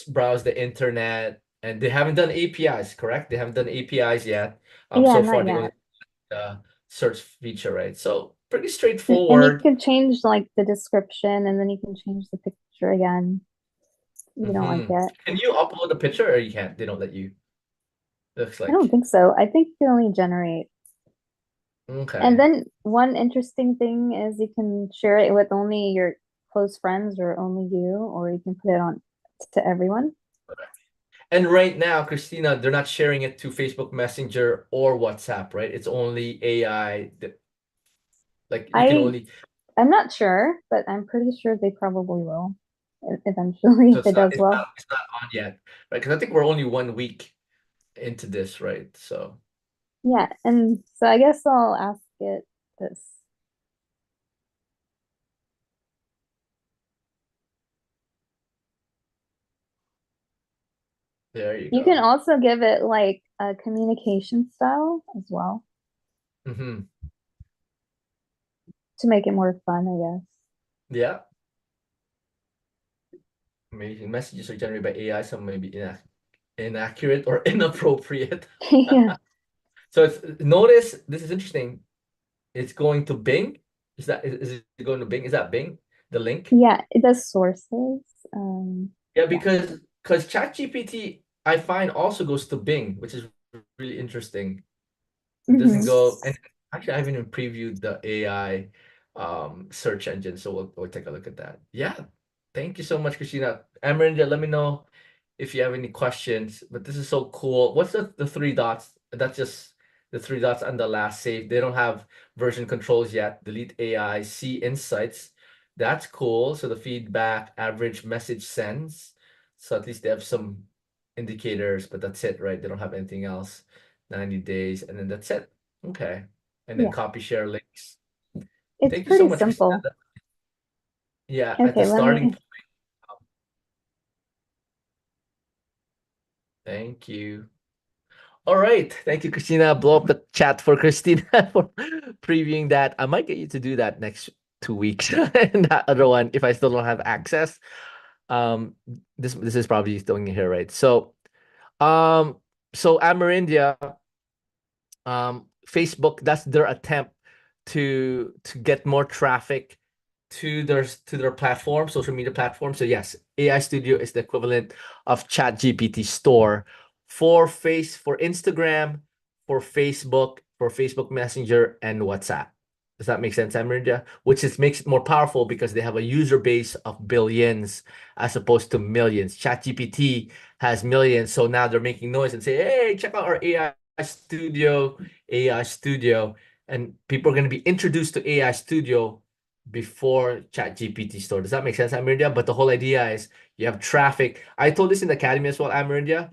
browse the internet, and they haven't done APIs, correct? They haven't done APIs yet. yeah, So far not they only yet. search feature, right? So pretty And you straightforward. can change like the description and then you can change the picture again. You don't like Hmm. it. Can you upload a picture or you can't? They don't let you. Looks I don't like. think so. I think you can only generate. And Okay. then one interesting thing is you can share it with only your close friends or only you, or you can put it on to everyone. And right now, Christina, they're not sharing it to Facebook Messenger or WhatsApp, right? It's only AI that like you can I only I'm not sure, but I'm pretty sure they probably will eventually so if it does well. it's not on yet, right? Because I think we're only 1 week into this, right? So Yeah, and so I guess I'll ask it this. there you You can go. also give it like a communication style as well Hmm. to make it more fun, I Yeah. Amazing. Messages are generated by AI, some may be inaccurate or inappropriate. guess. Yeah. So it's notice this is interesting. It's going to Bing. Is it going to Bing? Is that Bing? The link? Yeah, it does sources. Um, Yeah, yeah. because ChatGPT I find also goes to Bing, which is really interesting. It doesn't Hmm. go and actually I haven't even previewed the AI search engine, so we'll take a look at that. Yeah. Thank you so much, Christina. Amarinda, let me know if you have any questions. But this is so cool. What's the three dots? That's just the three dots on the last save. They don't have version controls yet. Delete AI, see insights. That's cool. So the feedback, average message sends. So at least they have some indicators, but that's it, right? They don't have anything else. 90 days, and then that's it. Okay. And then Yeah, copy share links. it's Thank you so pretty much, Christina. simple. Yeah, at the Okay, let starting. me. Thank you. All right. Thank you, Christina. Blow up the chat for Christina for previewing that. I might get you to do that next 2 weeks. And that other one, if I still don't have access. Um, this is probably doing it here, right? Um, so Amerindia, Facebook, that's their attempt to get more traffic to their platform, social media platform. So yes, AI Studio is the equivalent of ChatGPT store for Instagram, for Facebook Messenger, and WhatsApp. Does that make sense, Amrindia? Which is makes it more powerful because they have a user base of billions as opposed to millions. ChatGPT has millions, so now they're making noise and say, "Hey, check out our AI Studio," and people are going to be introduced to AI Studio before ChatGPT store. Does that make sense, Amerindia? But the whole idea is you have traffic. I told this in the academy as well, Amerindia.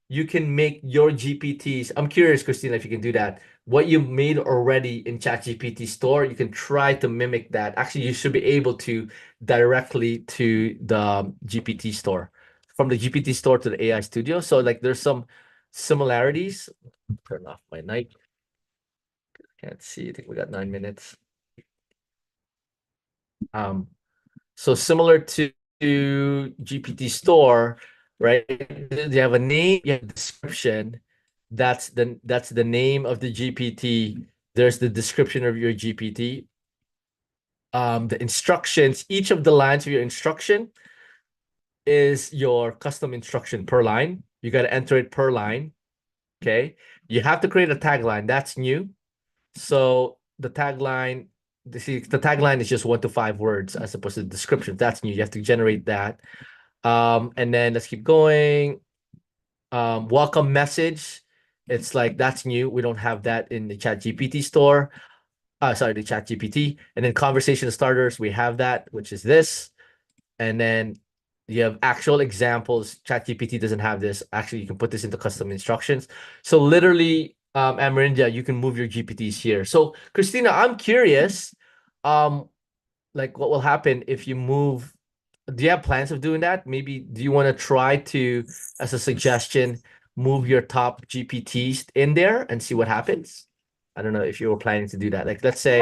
You can make your GPTs. I'm curious, Christina, if you can do that. What you made already in ChatGPT store, you can try to mimic that. Actually, you should be able to directly to the GPT store, from the GPT store to the AI Studio. So like there's some similarities. Turn off my night. Can't see. I think we got 9 minutes. Um, So similar to GPT store, right? They have a name, you have a description. That's the name of the GPT. There's the description of your GPT. The instructions, each of the lines of your instruction is your custom instruction per line. You got to enter it per line. Okay. You have to create a tagline. That's new. So the tagline is just 1 to 5 words as opposed to the description. That's new. You have to generate that. And then let's keep going. Welcome message. It's like that's new. We don't have that in the Chat GPT store. Sorry, the Chat GPT. And then conversation starters, we have that, which is this. And then you have actual examples. Chat GPT doesn't have this. Actually, you can put this into custom instructions. So literally, Amerindia, you can move your GPTs here. So Christina, I'm curious, um, like what will happen if you move. Do you have plans of doing that? Maybe do you want to try to, as a suggestion, move your top GPTs in there and see what happens? I don't know if you were planning to do that. Like, let's say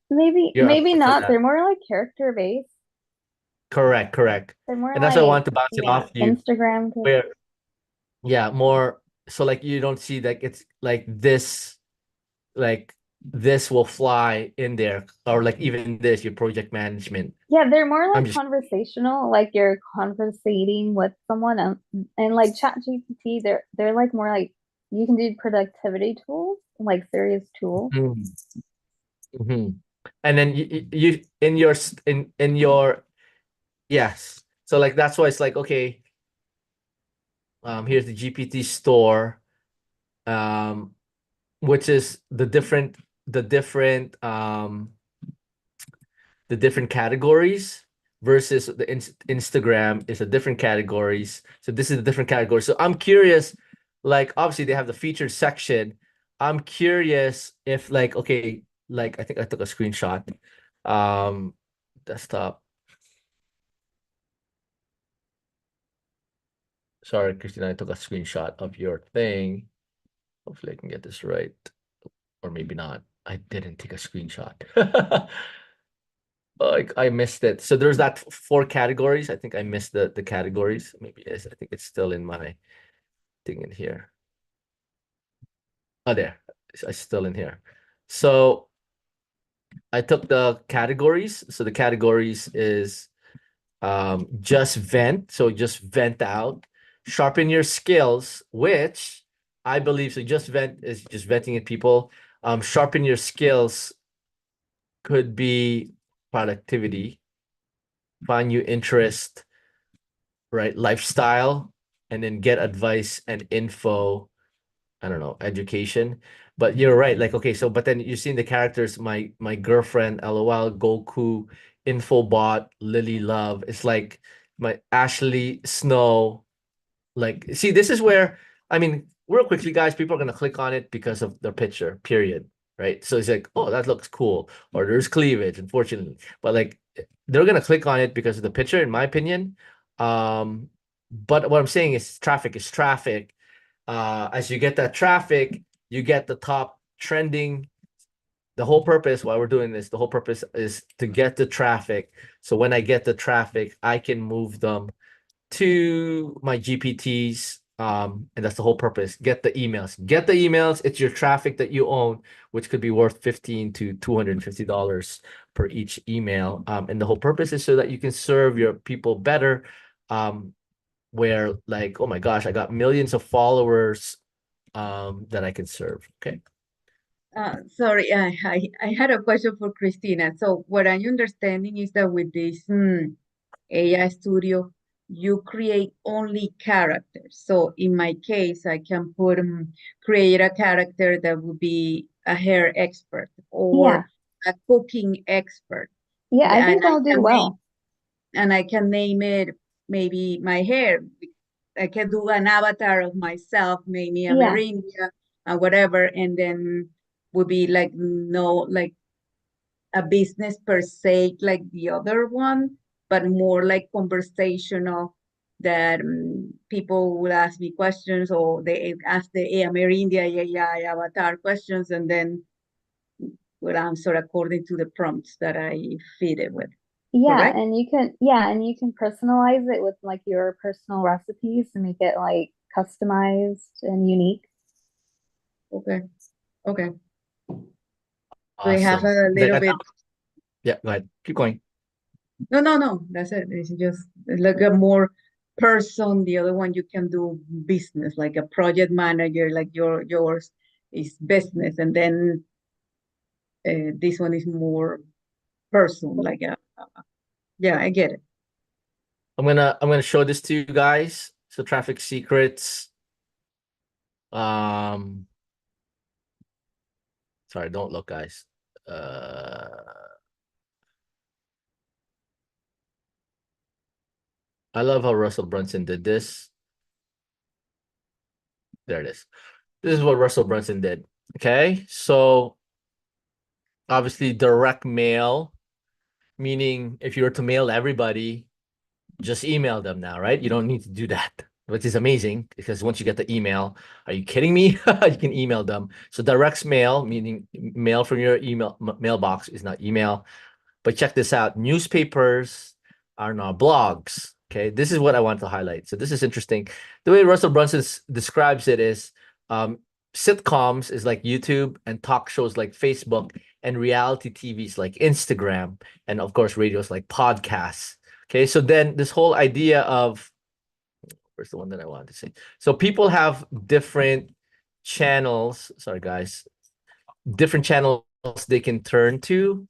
Maybe you're up maybe for not. that. They're more like character based. Correct, correct. They're more And that's why I like, want to bounce it yeah, off you. Instagram. Where, yeah, more so like you don't see like it's like this will fly in there, or like even this, your project management. Yeah, they're more I'm like just conversational, like you're conversating with someone, and like Chat GPT, they're like more like you can do productivity tools, like serious tools. Mhm. And then you in your in your yes. So like that's why it's like okay, here's the GPT store, um, which is the different the different categories versus the Instagram is a different categories. So this is a different category. So I'm curious, like obviously they have the featured section. I'm curious if like okay, like I think I took a screenshot. Um, desktop. Sorry, Christina, I took a screenshot of your thing. Hopefully I can get this right. Or maybe not. I didn't take a screenshot. Like I missed it. So there's that 4 categories. I think I missed the categories. Maybe it's, I think it's still in my thing in here. Oh, there. It's still in here. So I took the categories. So the categories is just vent. So just vent out, sharpen your skills, which I believe so. Just vent is just venting at people. Sharpen your skills could be productivity, find new interest, right? Lifestyle. and then get advice and info. I don't know, education. But you're right. Like, okay, so but then you're seeing the characters, my girlfriend, LOL, Goku, Infobot, Lily Love. It's like my Ashley Snow. Like, see, this is where, I mean, real quickly, guys, people are gonna click on it because of the picture, period. Right. So it's like, oh, that looks cool. Or there's cleavage, unfortunately. But like they're gonna click on it because of the picture, in my opinion. But what I'm saying is traffic is traffic. As you get that traffic, you get the top trending. The whole purpose why we're doing this, the whole purpose is to get the traffic. So when I get the traffic, I can move them to my GPTs. And that's the whole purpose. Get the emails. Get the emails. It's your traffic that you own, which could be worth $15 to $250 per each email. And the whole purpose is so that you can serve your people better. Where like, oh my gosh, I got millions of followers that I can serve. Okay. Sorry, I had a question for Christina. So what I'm understanding is that with this AI Studio, you create only characters. So in my case, I can put create a character that would be a hair expert Yeah. or a cooking expert. Yeah, I And think they'll do well. I can name it maybe my hair. I can do an avatar of myself, maybe Yeah. Amerindia, whatever, and then would be like no like a business per se like the other one, but more like conversational that people will ask me questions or they ask the Amerindia AI avatar questions and then will answer according to the prompts that I feed it with. Yeah, Correct? and you can personalize it with like your personal recipes to make it like customized and unique. Okay. Okay. We have Awesome. a little bit. Yeah, go ahead. Keep going. No. That's it. It's just like a more person. The other one you can do business, like a project manager, like yours is business, and then this one is more person, like a yeah, I get it. I'm gonna show this to you guys. So traffic secrets. Um, sorry, don't look, guys. I love how Russell Brunson did this. There it is. This is what Russell Brunson did. Okay, so obviously direct mail, meaning if you were to mail everybody, just email them now, right? You don't need to do that, which is amazing because once you get the email, are you kidding me? You can email them. So direct mail, meaning mail from your email mailbox is not email. But check this out. Newspapers are now blogs. Okay. This is what I want to highlight. So this is interesting. The way Russell Brunson describes it is um, sitcoms is like YouTube and talk shows like Facebook and reality TVs like Instagram. And of course, radios like podcasts. Okay. So then this whole idea of where's the one that I wanted to say? So people have different channels. Sorry, guys. Different channels they can turn to.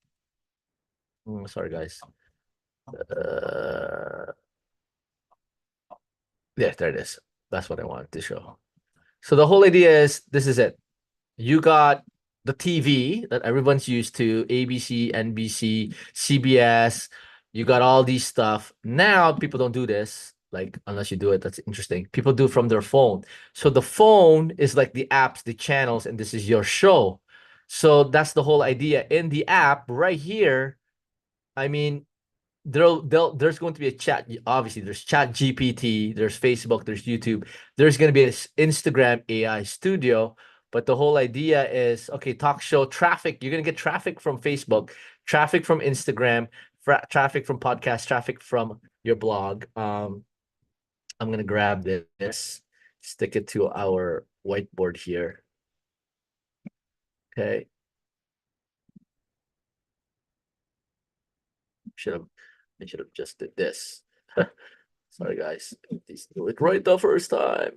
Sorry, guys. Yeah, there it is. That's what I wanted to show. So the whole idea is this is it. You got the TV that everyone's used to, ABC, NBC, CBS. You got all these stuff. Now people don't do this, like unless you do it. That's interesting. People do from their phone. So the phone is like the apps, the channels, and this is your show. So that's the whole idea. In the app right here, I mean, there's going to be a chat. Obviously, there's Chat GPT, there's Facebook, there's YouTube, there's going to be this Instagram AI studio. But the whole idea is okay, talk show traffic. You're going to get traffic from Facebook, traffic from Instagram, traffic from podcast, traffic from your blog. I'm going to grab this, stick it to our whiteboard here. Okay. I should have just did this. Sorry, guys. Please do it right the first time.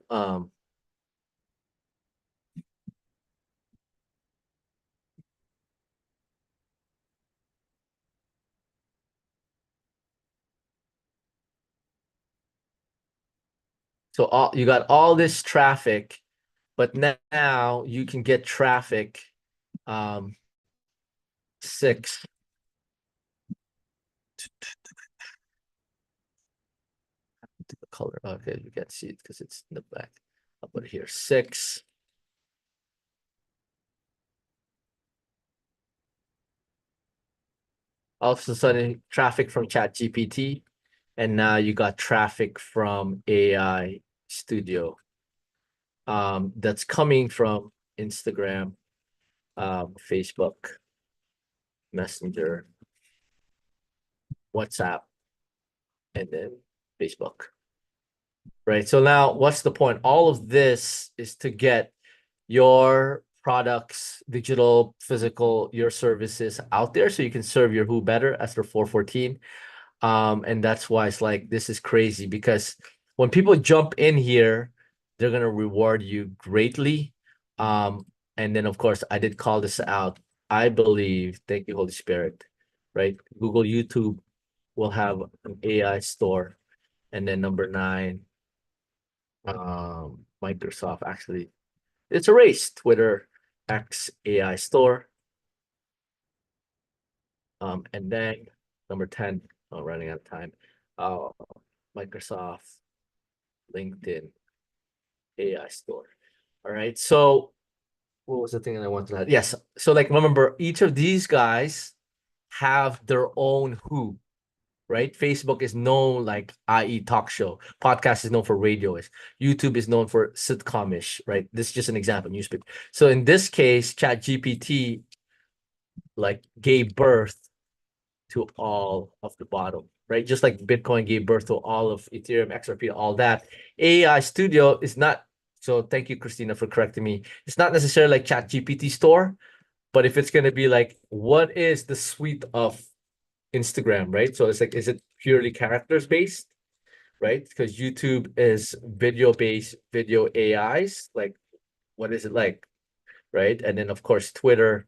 So you got all this traffic, but now you can get traffic 6. The color. Okay, you can't see it because it's in the back. I'll put it here. 6. All of a sudden, traffic from ChatGPT, and now you got traffic from AI Studio. That's coming from Instagram, Facebook, Messenger, WhatsApp, and then Facebook. Right. So now what's the point? All of this is to get your products, digital, physical, your services out there so you can serve your who better as for 414. And that's why it's like this is crazy, because when people jump in here, they're gonna reward you greatly. And then of course I did call this out. I believe, thank you, Holy Spirit, right? Google, YouTube will have an AI store. And then number 9, Microsoft, actually, it's a race. Twitter, X, AI store. And then number 10, running out of time. Microsoft, LinkedIn, AI store. All right. So what was the thing that I wanted to add? Yes. So like remember, each of these guys have their own who, right? Facebook is known like IE talk show. Podcast is known for radio-ish. YouTube is known for sitcom-ish, right? This is just an example, newspaper. So in this case, ChatGPT like gave birth to all of the bottom, right? Just like Bitcoin gave birth to all of Ethereum, XRP, all that. AI Studio is not, so thank you, Christina, for correcting me. It's not necessarily like ChatGPT store, but if it's going to be like, what is the suite of Instagram, right? So it's like, is it purely characters based, right? Because YouTube is video based, video AIs. Like, what is it like, right? And then of course Twitter,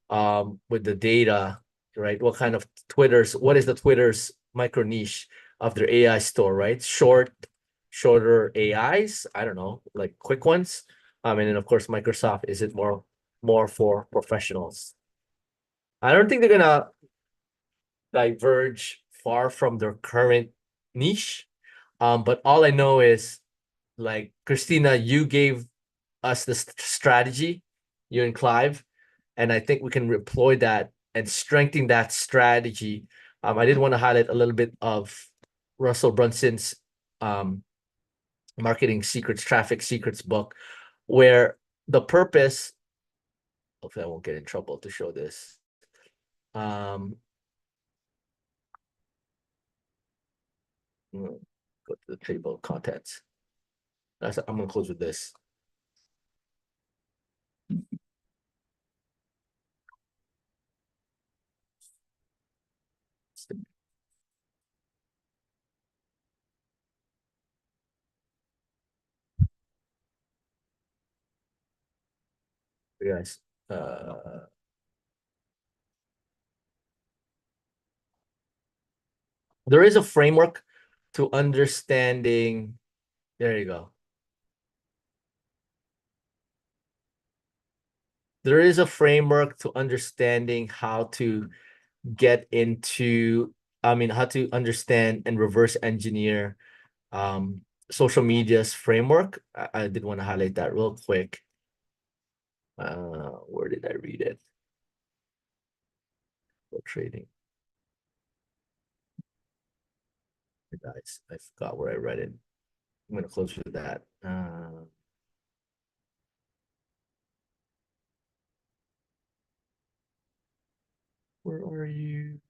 with the data, right? What is the Twitter's micro niche of their AI store, right? Shorter AIs. I don't know, like quick ones. And then of course Microsoft, is it more for professionals? I don't think they're gonna diverge far from their current niche. But all I know is, like, Christina, you gave us the strategy, you and Clive, and I think we can employ that and strengthen that strategy. I did want to highlight a little bit of Russell Brunson's marketing secrets, traffic secrets book, where the purpose, hopefully I won't get in trouble to show this. Go to the table of contents. I'm gonna close with this. You guys, there is a framework to understanding. There you go. There is a framework to understanding how to get into, how to understand and reverse engineer social media's framework. I did want to highlight that real quick. Where did I read it? For trading. Guys, I forgot where I read it. I'm gonna close with that. Where are you?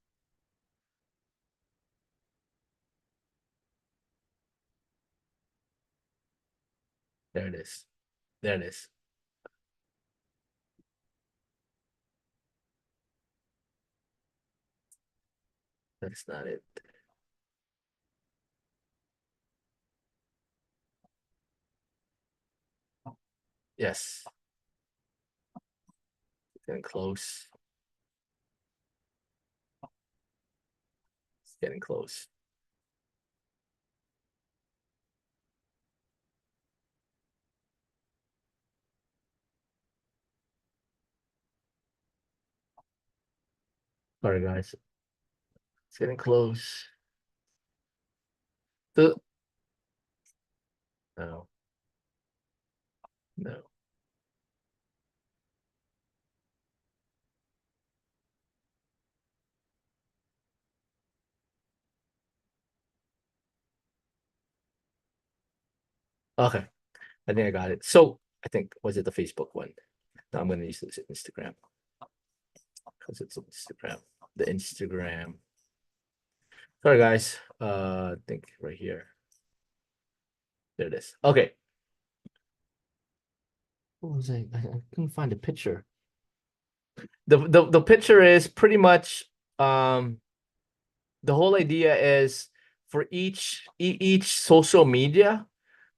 There it is. There it is. That's not it. Yes. Getting close. It's getting close. Sorry, guys. It's getting close. The no, no. Okay, I think I got it. So I think was it the Facebook one? No, I'm gonna use this Instagram because it's Instagram. The Instagram. Sorry, guys. I think right here. There it is. Okay. What was I couldn't find a picture. The picture is pretty much the whole idea is for each social media,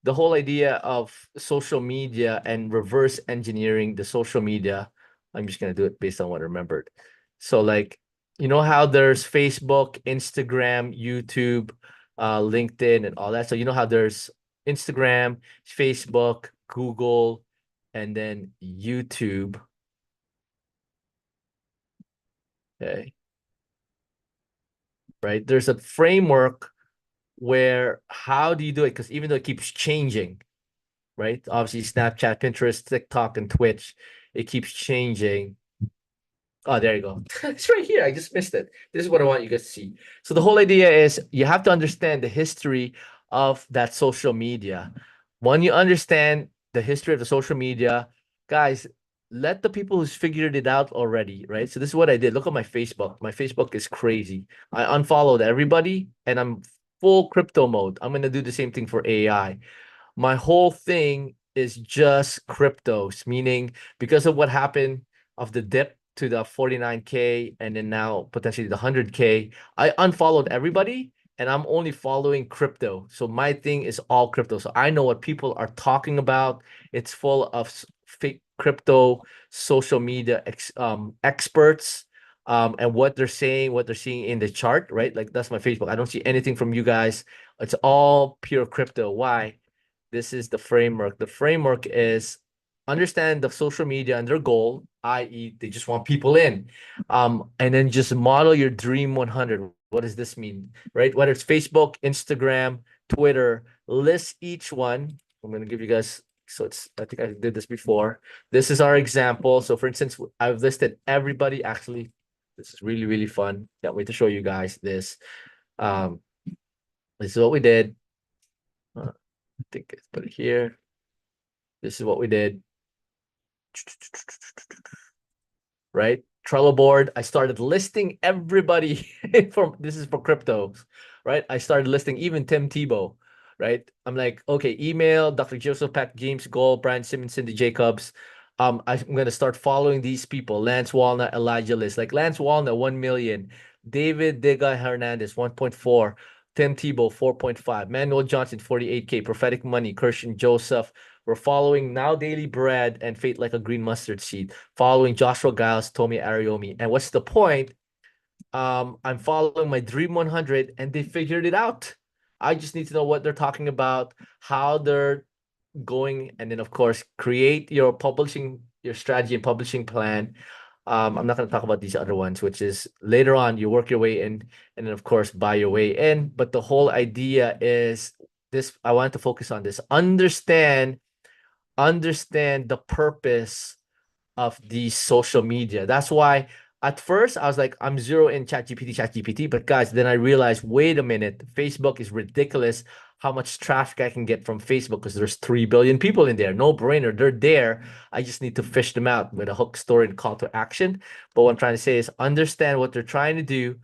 the whole idea of social media and reverse engineering the social media. I'm just gonna do it based on what I remembered. So like, you know how there's Facebook, Instagram, YouTube, LinkedIn, and all that. So you know how there's Instagram, Facebook, Google, and then YouTube. Okay. Right? There's a framework where how do you do it? Because even though it keeps changing, right? Obviously, Snapchat, Pinterest, TikTok, and Twitch, it keeps changing. Oh, there you go. It's right here. I just missed it. This is what I want you guys to see. So the whole idea is you have to understand the history of that social media. When you understand the history of the social media, guys, let the people who's figured it out already, right? So this is what I did. Look at my Facebook. My Facebook is crazy. I unfollowed everybody and I'm full crypto mode. I'm gonna do the same thing for AI. My whole thing is just cryptos, meaning because of what happened of the dip to the 49K and then now potentially the 100K, I unfollowed everybody and I'm only following crypto. So my thing is all crypto. So I know what people are talking about. It's full of fake crypto social media experts and what they're saying, what they're seeing in the chart, right? Like that's my Facebook. I don't see anything from you guys. It's all pure crypto. Why? This is the framework. The framework is understand the social media and their goal, i.e., they just want people in. And then just model your dream 100. What does this mean? Right? Whether it's Facebook, Instagram, Twitter, list each one. I'm gonna give you guys, so it's I think I did this before. This is our example. So for instance, I've listed everybody. Actually, this is really, really fun. Can't wait to show you guys this. Um, this is what we did. I think it's put it here. This is what we did. Right? Trello board. I started listing everybody for this is for cryptos, right? I started listing even Tim Tebow, right? I'm like, okay, email Dr. Joseph, Pat James, Gold, Brian Simmons, Cindy Jacobs. I'm gonna start following these people: Lance Walnut, Elijah List, like Lance Walnut, 1 million, David Diga Hernandez, 1.4, Tim Tebow, 4.5, Manuel Johnson, 48K, Prophetic Money, Christian Joseph. We're following Now Daily Bread and Fate Like a Green Mustard Seed, following Joshua Giles, Tomi Ariomi. And what's the point? I'm following my Dream 100 and they figured it out. I just need to know what they're talking about, how they're going, and then of course, create your publishing, your strategy and publishing plan. I'm not going to talk about these other ones, which is later on you work your way in, and then of course buy your way in. But the whole idea is this, I want to focus on this. Understand the purpose of the social media. That's why at first I was like, I'm zero in ChatGPT. But guys, then I realized, wait a minute, Facebook is ridiculous how much traffic I can get from Facebook because there's 3 billion people in there. No brainer. They're there. I just need to fish them out with a hook, story, and call to action. But what I'm trying to say is understand what they're trying to do,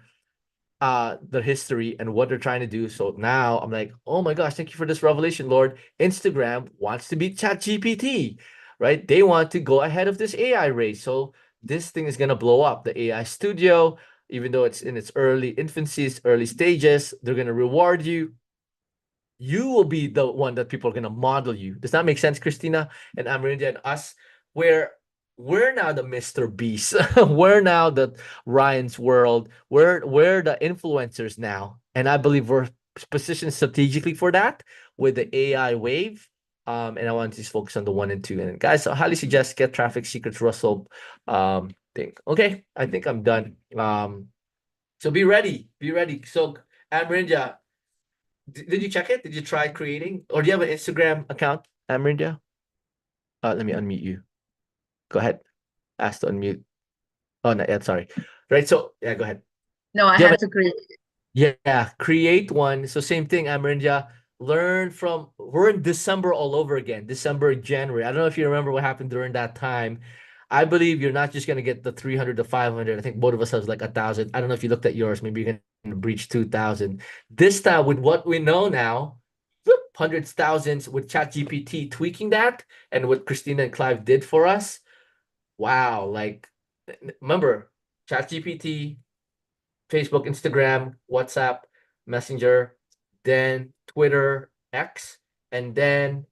the history and what they're trying to do. So now I'm like, oh my gosh, thank you for this revelation, Lord. Instagram wants to beat ChatGPT, right? They want to go ahead of this AI race. So this thing is gonna blow up. The AI studio, even though it's in its early infancy, early stages, they're gonna reward you. You will be the one that people are gonna model you. Does that make sense, Christina and Amarinda and us? Where we're now the Mr. Beast. We're now the Ryan's World. We're the influencers now. And I believe we're positioned strategically for that with the AI wave. And I want to just focus on the 1 and 2. And guys, I highly suggest Get Traffic Secrets Russell thing. Okay, I think I'm done. So be ready. Be ready. So Amrinja, did you check it? Did you try creating? Or do you have an Instagram account, Amrinja? Let me unmute you. Go ahead. Ask to unmute. Oh, not yet. Sorry. Right. So yeah, go ahead. No, I Do you have had to create. Yeah, create one. So same thing, Amrinja. Learn from, we're in December all over again. December, January. I don't know if you remember what happened during that time. I believe you're not just gonna get the 300 to 500. I think both of us have like 1,000. I don't know if you looked at yours. Maybe you're gonna breach 2,000. This time, with what we know now, whoop, hundreds, thousands with ChatGPT tweaking that, and what Christina and Clive did for us. Wow, like remember, ChatGPT, Facebook, Instagram, WhatsApp, Messenger, then Twitter, X, and then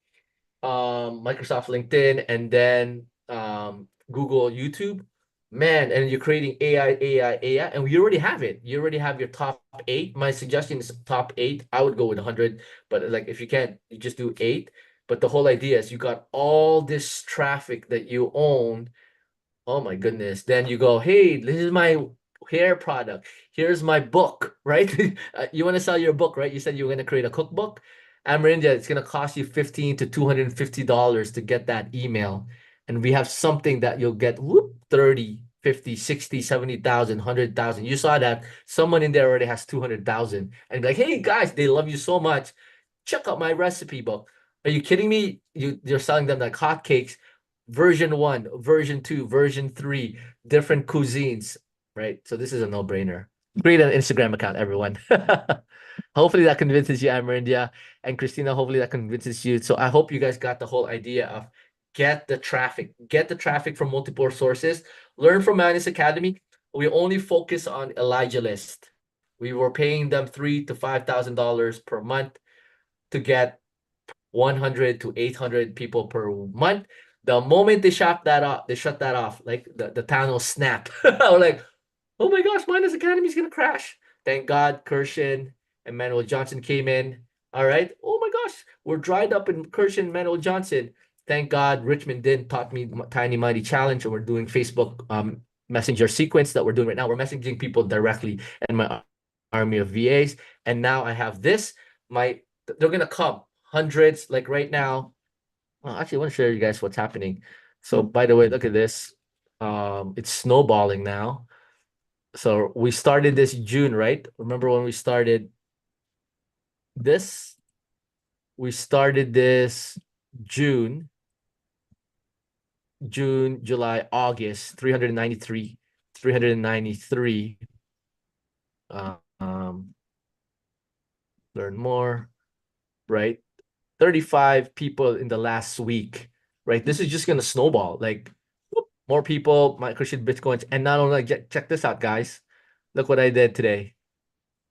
Microsoft LinkedIn, and then Google YouTube. Man, and you're creating AI, and we already have it. You already have your top eight. My suggestion is top eight. I would go with 100, but like if you can't, you just do eight. But the whole idea is you got all this traffic that you own. Oh my goodness. Then you go, hey, this is my hair product. Here's my book, right? You want to sell your book, right? You said you were going to create a cookbook. Amerindia, it's going to cost you $15 to $250 to get that email. And we have something that you'll get whoop, 30, 50, 60, 70,000, 100,000. You saw that someone in there already has 200,000 and be like, hey guys, they love you so much. Check out my recipe book. Are you kidding me? You're selling them like hotcakes. Version 1, version 2, version 3, different cuisines, right? So this is a no-brainer. Create an Instagram account, everyone. Hopefully that convinces you, Amerindia, and Christina, hopefully that convinces you. So I hope you guys got the whole idea of get the traffic from multiple sources. Learn from Manus Academy. We only focus on Elijah List. We were paying them $3,000 to $5,000 per month to get 100 to 800 people per month. The moment they shut that off, like the town will snap. We're like, oh my gosh, Minus Academy is gonna crash. Thank God Kirshen and Manuel Johnson came in. All right. Oh my gosh, we're dried up in Kirshen and Manuel Johnson. Thank God Richmond did taught me Tiny Mighty Challenge, and we're doing Facebook Messenger sequence that we're doing right now. We're messaging people directly in my army of VAs. And now I have this. They're gonna come hundreds, like right now. Well, actually, I want to show you guys what's happening. So by the way, look at this. It's snowballing now. So we started this June, right? Remember when we started this? We started this June, July, August, 393, 393. Learn more, right? 35 people in the last week, right? This is just gonna snowball. Like whoop, more people might Christian Bitcoins. And not only check this out, guys. Look what I did today.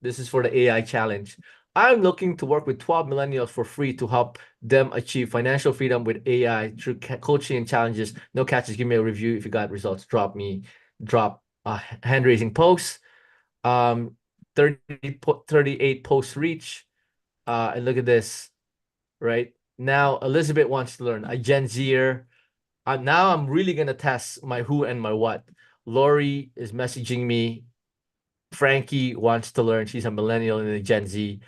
This is for the AI challenge. I'm looking to work with 12 millennials for free to help them achieve financial freedom with AI through coaching and challenges. No catches. Give me a review if you got results. Drop a hand raising post. 38 posts reach. And look at this, right? Now Elizabeth wants to learn. A Gen Zer. Now I'm really gonna test my who and my what. Lori is messaging me. Frankie wants to learn. She's a millennial and a Gen Z.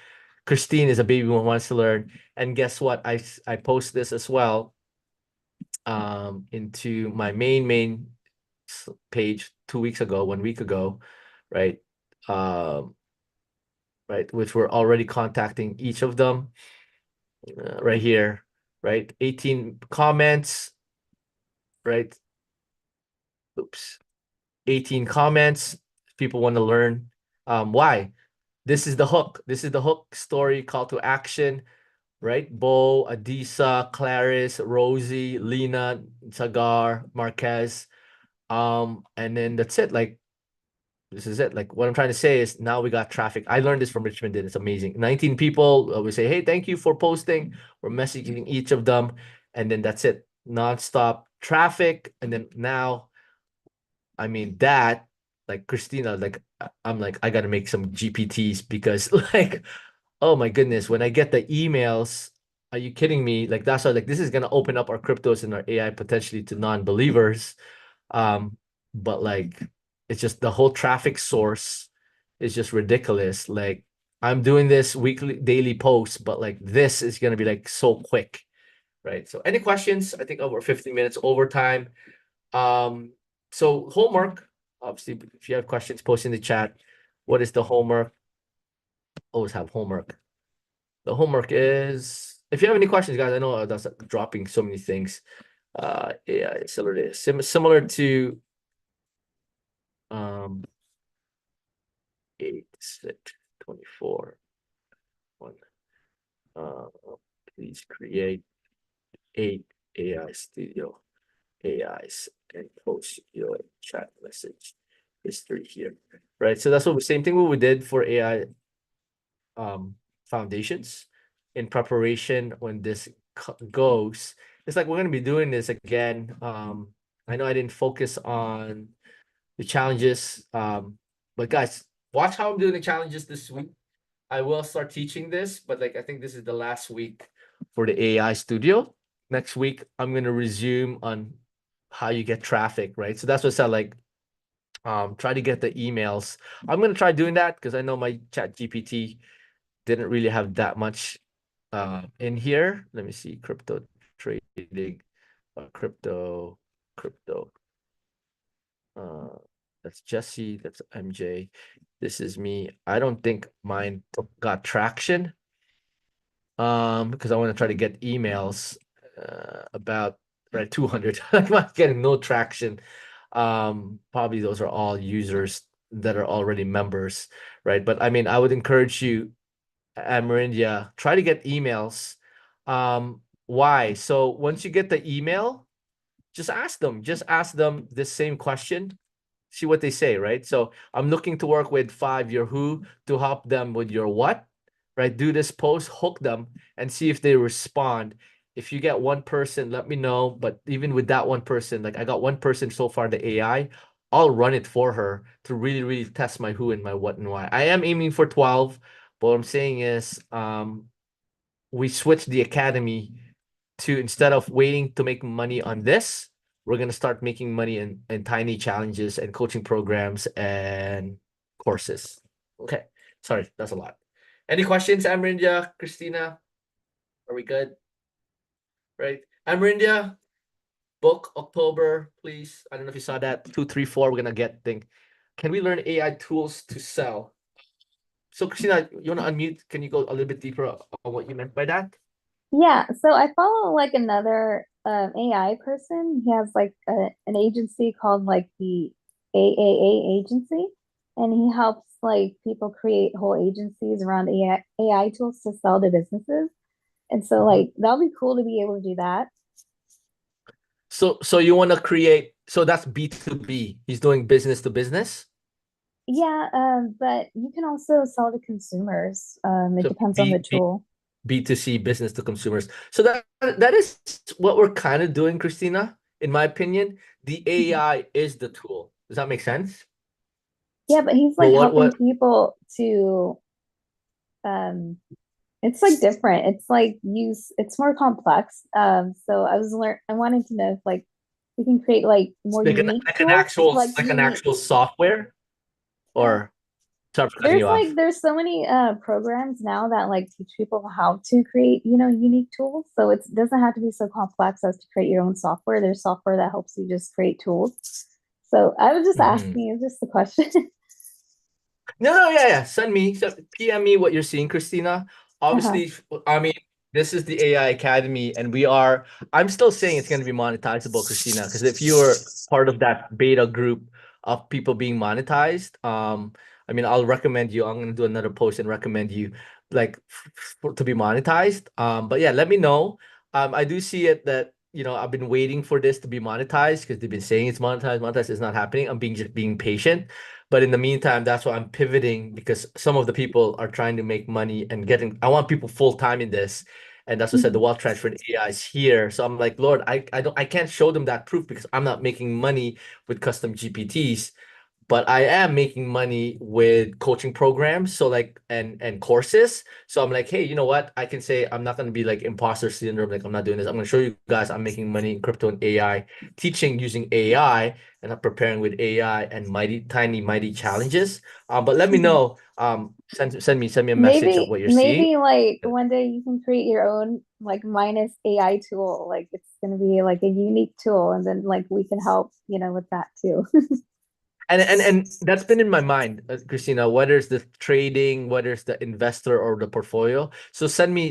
Christine is a baby who wants to learn. And guess what? I post this as well into my main page 2 weeks ago, 1 week ago, right? Right, which we're already contacting each of them right here, right? 18 comments, right? Oops. 18 comments. People want to learn. Why? This is the hook. This is the hook story, call to action, right? Bo, Adisa, Clarice, Rosie, Lena, Sagar, Marquez. And then that's it. Like, this is it. Like, what I'm trying to say is now we got traffic. I learned this from Richmond. It's amazing. 19 people. We say, hey, thank you for posting. We're messaging each of them. And then that's it. Nonstop traffic. And then now, I mean, that, like Christina, like, I'm like, I got to make some GPTs because, like, oh my goodness, when I get the emails, are you kidding me? Like, that's why, like, this is going to open up our cryptos and our AI potentially to non-believers. But like, it's just the whole traffic source is just ridiculous. Like I'm doing this weekly, daily posts, but like this is gonna be like so quick, right? So any questions? I think over 15 minutes overtime. So homework, obviously, if you have questions, post in the chat. What is the homework? Always have homework. The homework is, if you have any questions, guys, I know that's dropping so many things. Yeah, similar to 8, 6, 24, 1. Uh, please create 8 AI studio AIs and post your chat message history here, right? So that's what same thing what we did for AI foundations in preparation when this goes. It's like we're going to be doing this again. I know I didn't focus on the challenges, but guys, watch how I'm doing the challenges this week. I will start teaching this, but like I think this is the last week for the AI studio. Next week, I'm going to resume on how you get traffic, right? So that's what I said, like try to get the emails. I'm going to try doing that because I know my chat GPT didn't really have that much in here. Let me see, crypto trading, crypto. Uh, that's Jesse, that's MJ. This is me. I don't think mine got traction. Because I want to try to get emails about right 200. I'm not getting no traction. Probably those are all users that are already members, right? But I mean, I would encourage you, Amerindia, try to get emails. Why? So once you get the email, just ask them this same question, see what they say, right? So I'm looking to work with 5 your who to help them with your what, right? Do this post, hook them, and see if they respond. If you get one person, let me know. But even with that one person, like I got one person so far, the AI, I'll run it for her to really, really test my who and my what and why. I am aiming for 12, but what I'm saying is we switched the academy to, instead of waiting to make money on this, we're going to start making money in tiny challenges and coaching programs and courses. Okay. Sorry, that's a lot. Any questions, Amrindia, Christina? Are we good? Right. Amrindia, book October, please. I don't know if you saw that. 2, 3, 4. We're going to get thing. Can we learn AI tools to sell? So, Christina, you want to unmute? Can you go a little bit deeper on what you meant by that? Yeah, so I follow like another AI person. He has like an agency called like the AAA agency, and he helps like people create whole agencies around AI tools to sell to businesses. And so like that'll be cool to be able to do that. So you want to create, so that's B2B. He's doing business to business. Yeah, but you can also sell to consumers. It So depends on the tool. B2C, business to consumers. So that is what we're kind of doing, Christina, in my opinion. The AI is the tool. Does that make sense? Yeah, but he's But like what helping people to it's like different. It's like it's more complex. So I wanted to know if like we can create like more unique tools, like an unique. actual software, or sorry for cutting you off. There's so many programs now that like teach people how to create, unique tools. So it doesn't have to be so complex as to create your own software. There's software that helps you just create tools. So I was just asking, it's just a question. No, yeah. Send me, PM me what you're seeing, Christina. Uh-huh. Obviously, I mean, this is the AI Academy, and I'm still saying it's going to be monetizable, Christina, because if you're part of that beta group of people being monetized, I mean, I'll recommend you. I'm going to do another post and recommend you, like, to be monetized. But yeah, let me know. I do see it that, I've been waiting for this to be monetized because they've been saying it's monetized. Monetized is not happening. I'm just being patient. But in the meantime, that's why I'm pivoting, because some of the people are trying to make money and I want people full time in this. And that's what I said, the wealth transfer and AI is here. So I'm like, Lord, I can't show them that proof because I'm not making money with custom GPTs. but I am making money with coaching programs, so like and courses. So I'm like, hey, you know what? I can say I'm not gonna be like imposter syndrome, like I'm not doing this. I'm gonna show you guys I'm making money in crypto and AI, teaching using AI, and I'm preparing with AI and mighty challenges. But let me know. Send me a message of what you're seeing. Maybe like one day you can create your own like minus AI tool. Like it's gonna be like a unique tool, and then like we can help, with that too. And that's been in my mind, Christina, whether it's the trading, whether it's the investor or the portfolio. So send me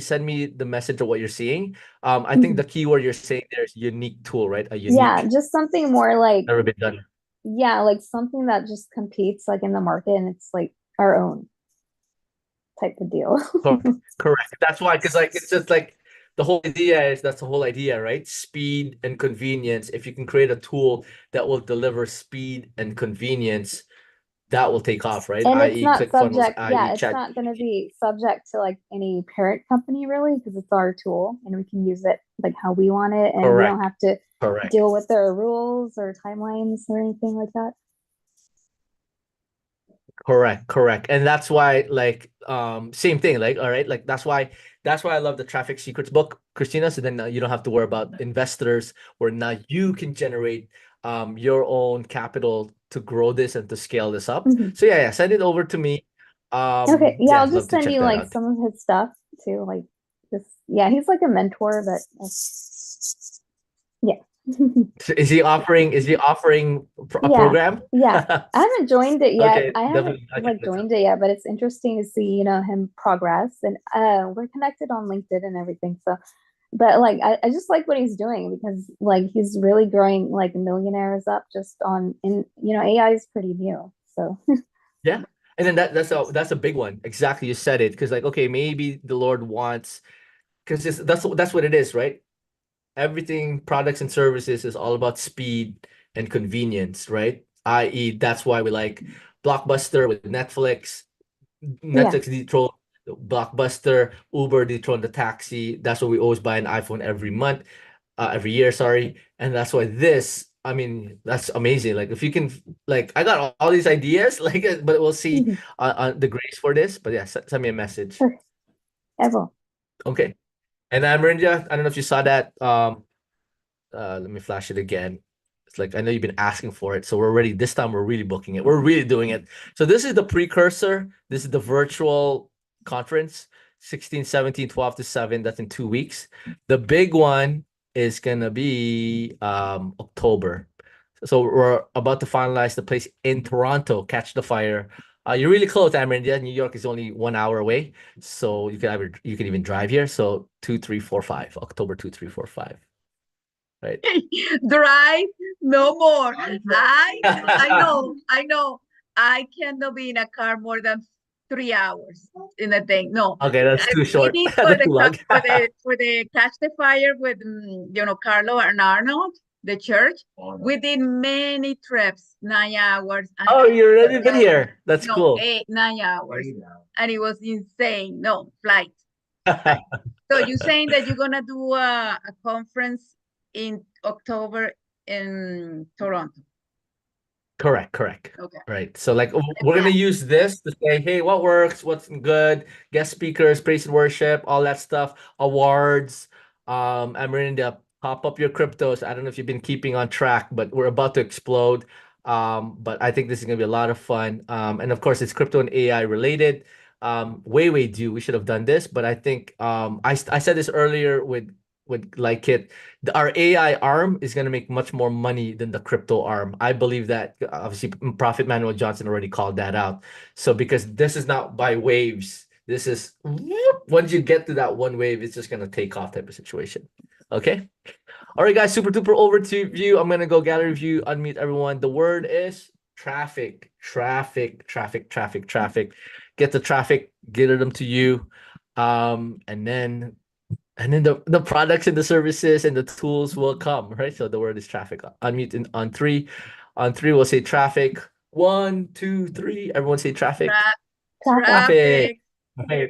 the message of what you're seeing. I think the keyword you're saying there is unique tool, right? A Yeah, unique, just something more like, never been done. yeah, like something that just competes like in the market and it's like our own type of deal. Correct. Correct. That's why, because like it's just like the whole idea is that's the whole idea, right? Speed and convenience. If you can create a tool that will deliver speed and convenience, that will take off, right? And it's I.e. not ClickFunnels, subject, i.e. yeah, it's Chat. not going to be subject to like any parent company really, because it's our tool and we can use it like how we want it, and we don't Correct. have to Correct. deal with their rules or timelines or anything like that. Correct. And that's why like same thing, like all right, like that's why I love the Traffic Secrets book, Christina. So then you don't have to worry about investors, where now you can generate your own capital to grow this and to scale this up. Mhm. So yeah, send it over to me. Okay, yeah, Yeah, I'll I'd love just to send check you that like out. some of his stuff too. Like this, yeah, he's like a mentor, but yeah. So is he offering a Yeah, program? yeah. I haven't joined it yet. Okay, I haven't definitely I can like check that. joined it yet, but it's interesting to see, him progress. And we're connected on LinkedIn and everything. So, but like I just like what he's doing because like he's really growing like millionaires up just on in AI is pretty new. So Yeah. And then that's a big one. Exactly, you said it. Because like, okay, maybe the Lord wants, because that's what it is, right? Everything, products and services, is all about speed and convenience, right? I.e., that's why we like Blockbuster with Netflix. yeah. Netflix dethroned Blockbuster, Uber dethroned the taxi. That's why we always buy an iPhone every month, every year, sorry. And that's why this, I mean, that's amazing. Like if you can, like I got all these ideas, like, but we'll see Mhm. on the grace for this. But yeah, send me a message. Sure. Evo. Okay. And Marinja, I don't know if you saw that. Let me flash it again. It's like I know you've been asking for it, so we're ready. This time we're really booking it. We're really doing it. So this is the precursor. This is the virtual conference, 16, 17, 12 to 7. That's in 2 weeks. The big one is gonna be October. So we're about to finalize the place in Toronto, Catch the Fire. You're really close, Amber. Yeah, New York is only 1 hour away. So you can even drive here. So 2, 3, 4, 5. October 2, 3, 4, 5. Right. Drive no more. I know. I cannot be in a car more than 3 hours in a day. No, Okay, that's too we short. did That's too long. for the Catch the Fire with Carlo and Arnold, the church. We did many trips, 9 hours. Oh, you already been here. That's No, cool. 9 hours, and it was insane. No flight. So you're saying that you're gonna do a conference in October in Toronto? Correct. Okay. Right. So like we're gonna use this to say, hey, what works, what's good, guest speakers, praise and worship, all that stuff, awards. I'm ready to pop up your cryptos. I don't know if you've been keeping on track, but we're about to explode. But I think this is gonna be a lot of fun. And of course it's crypto and AI related. Way due. We should have done this, but I think I said this earlier with like it, our AI arm is going to make much more money than the crypto arm. I believe that obviously Prophet Manuel Johnson already called that out. So because this is not by waves, this is once you get to that one wave, it's just going to take off type of situation. Okay. All right, guys, super duper overview. I'm going to go gallery review, unmute everyone. The word is traffic. Get the traffic, get them to you. And then the products and the services and the tools will come, right? So the word is traffic. Unmute on three. On three, we'll say traffic. 1, 2, 3. Everyone say traffic. Traffic. Traffic. Okay.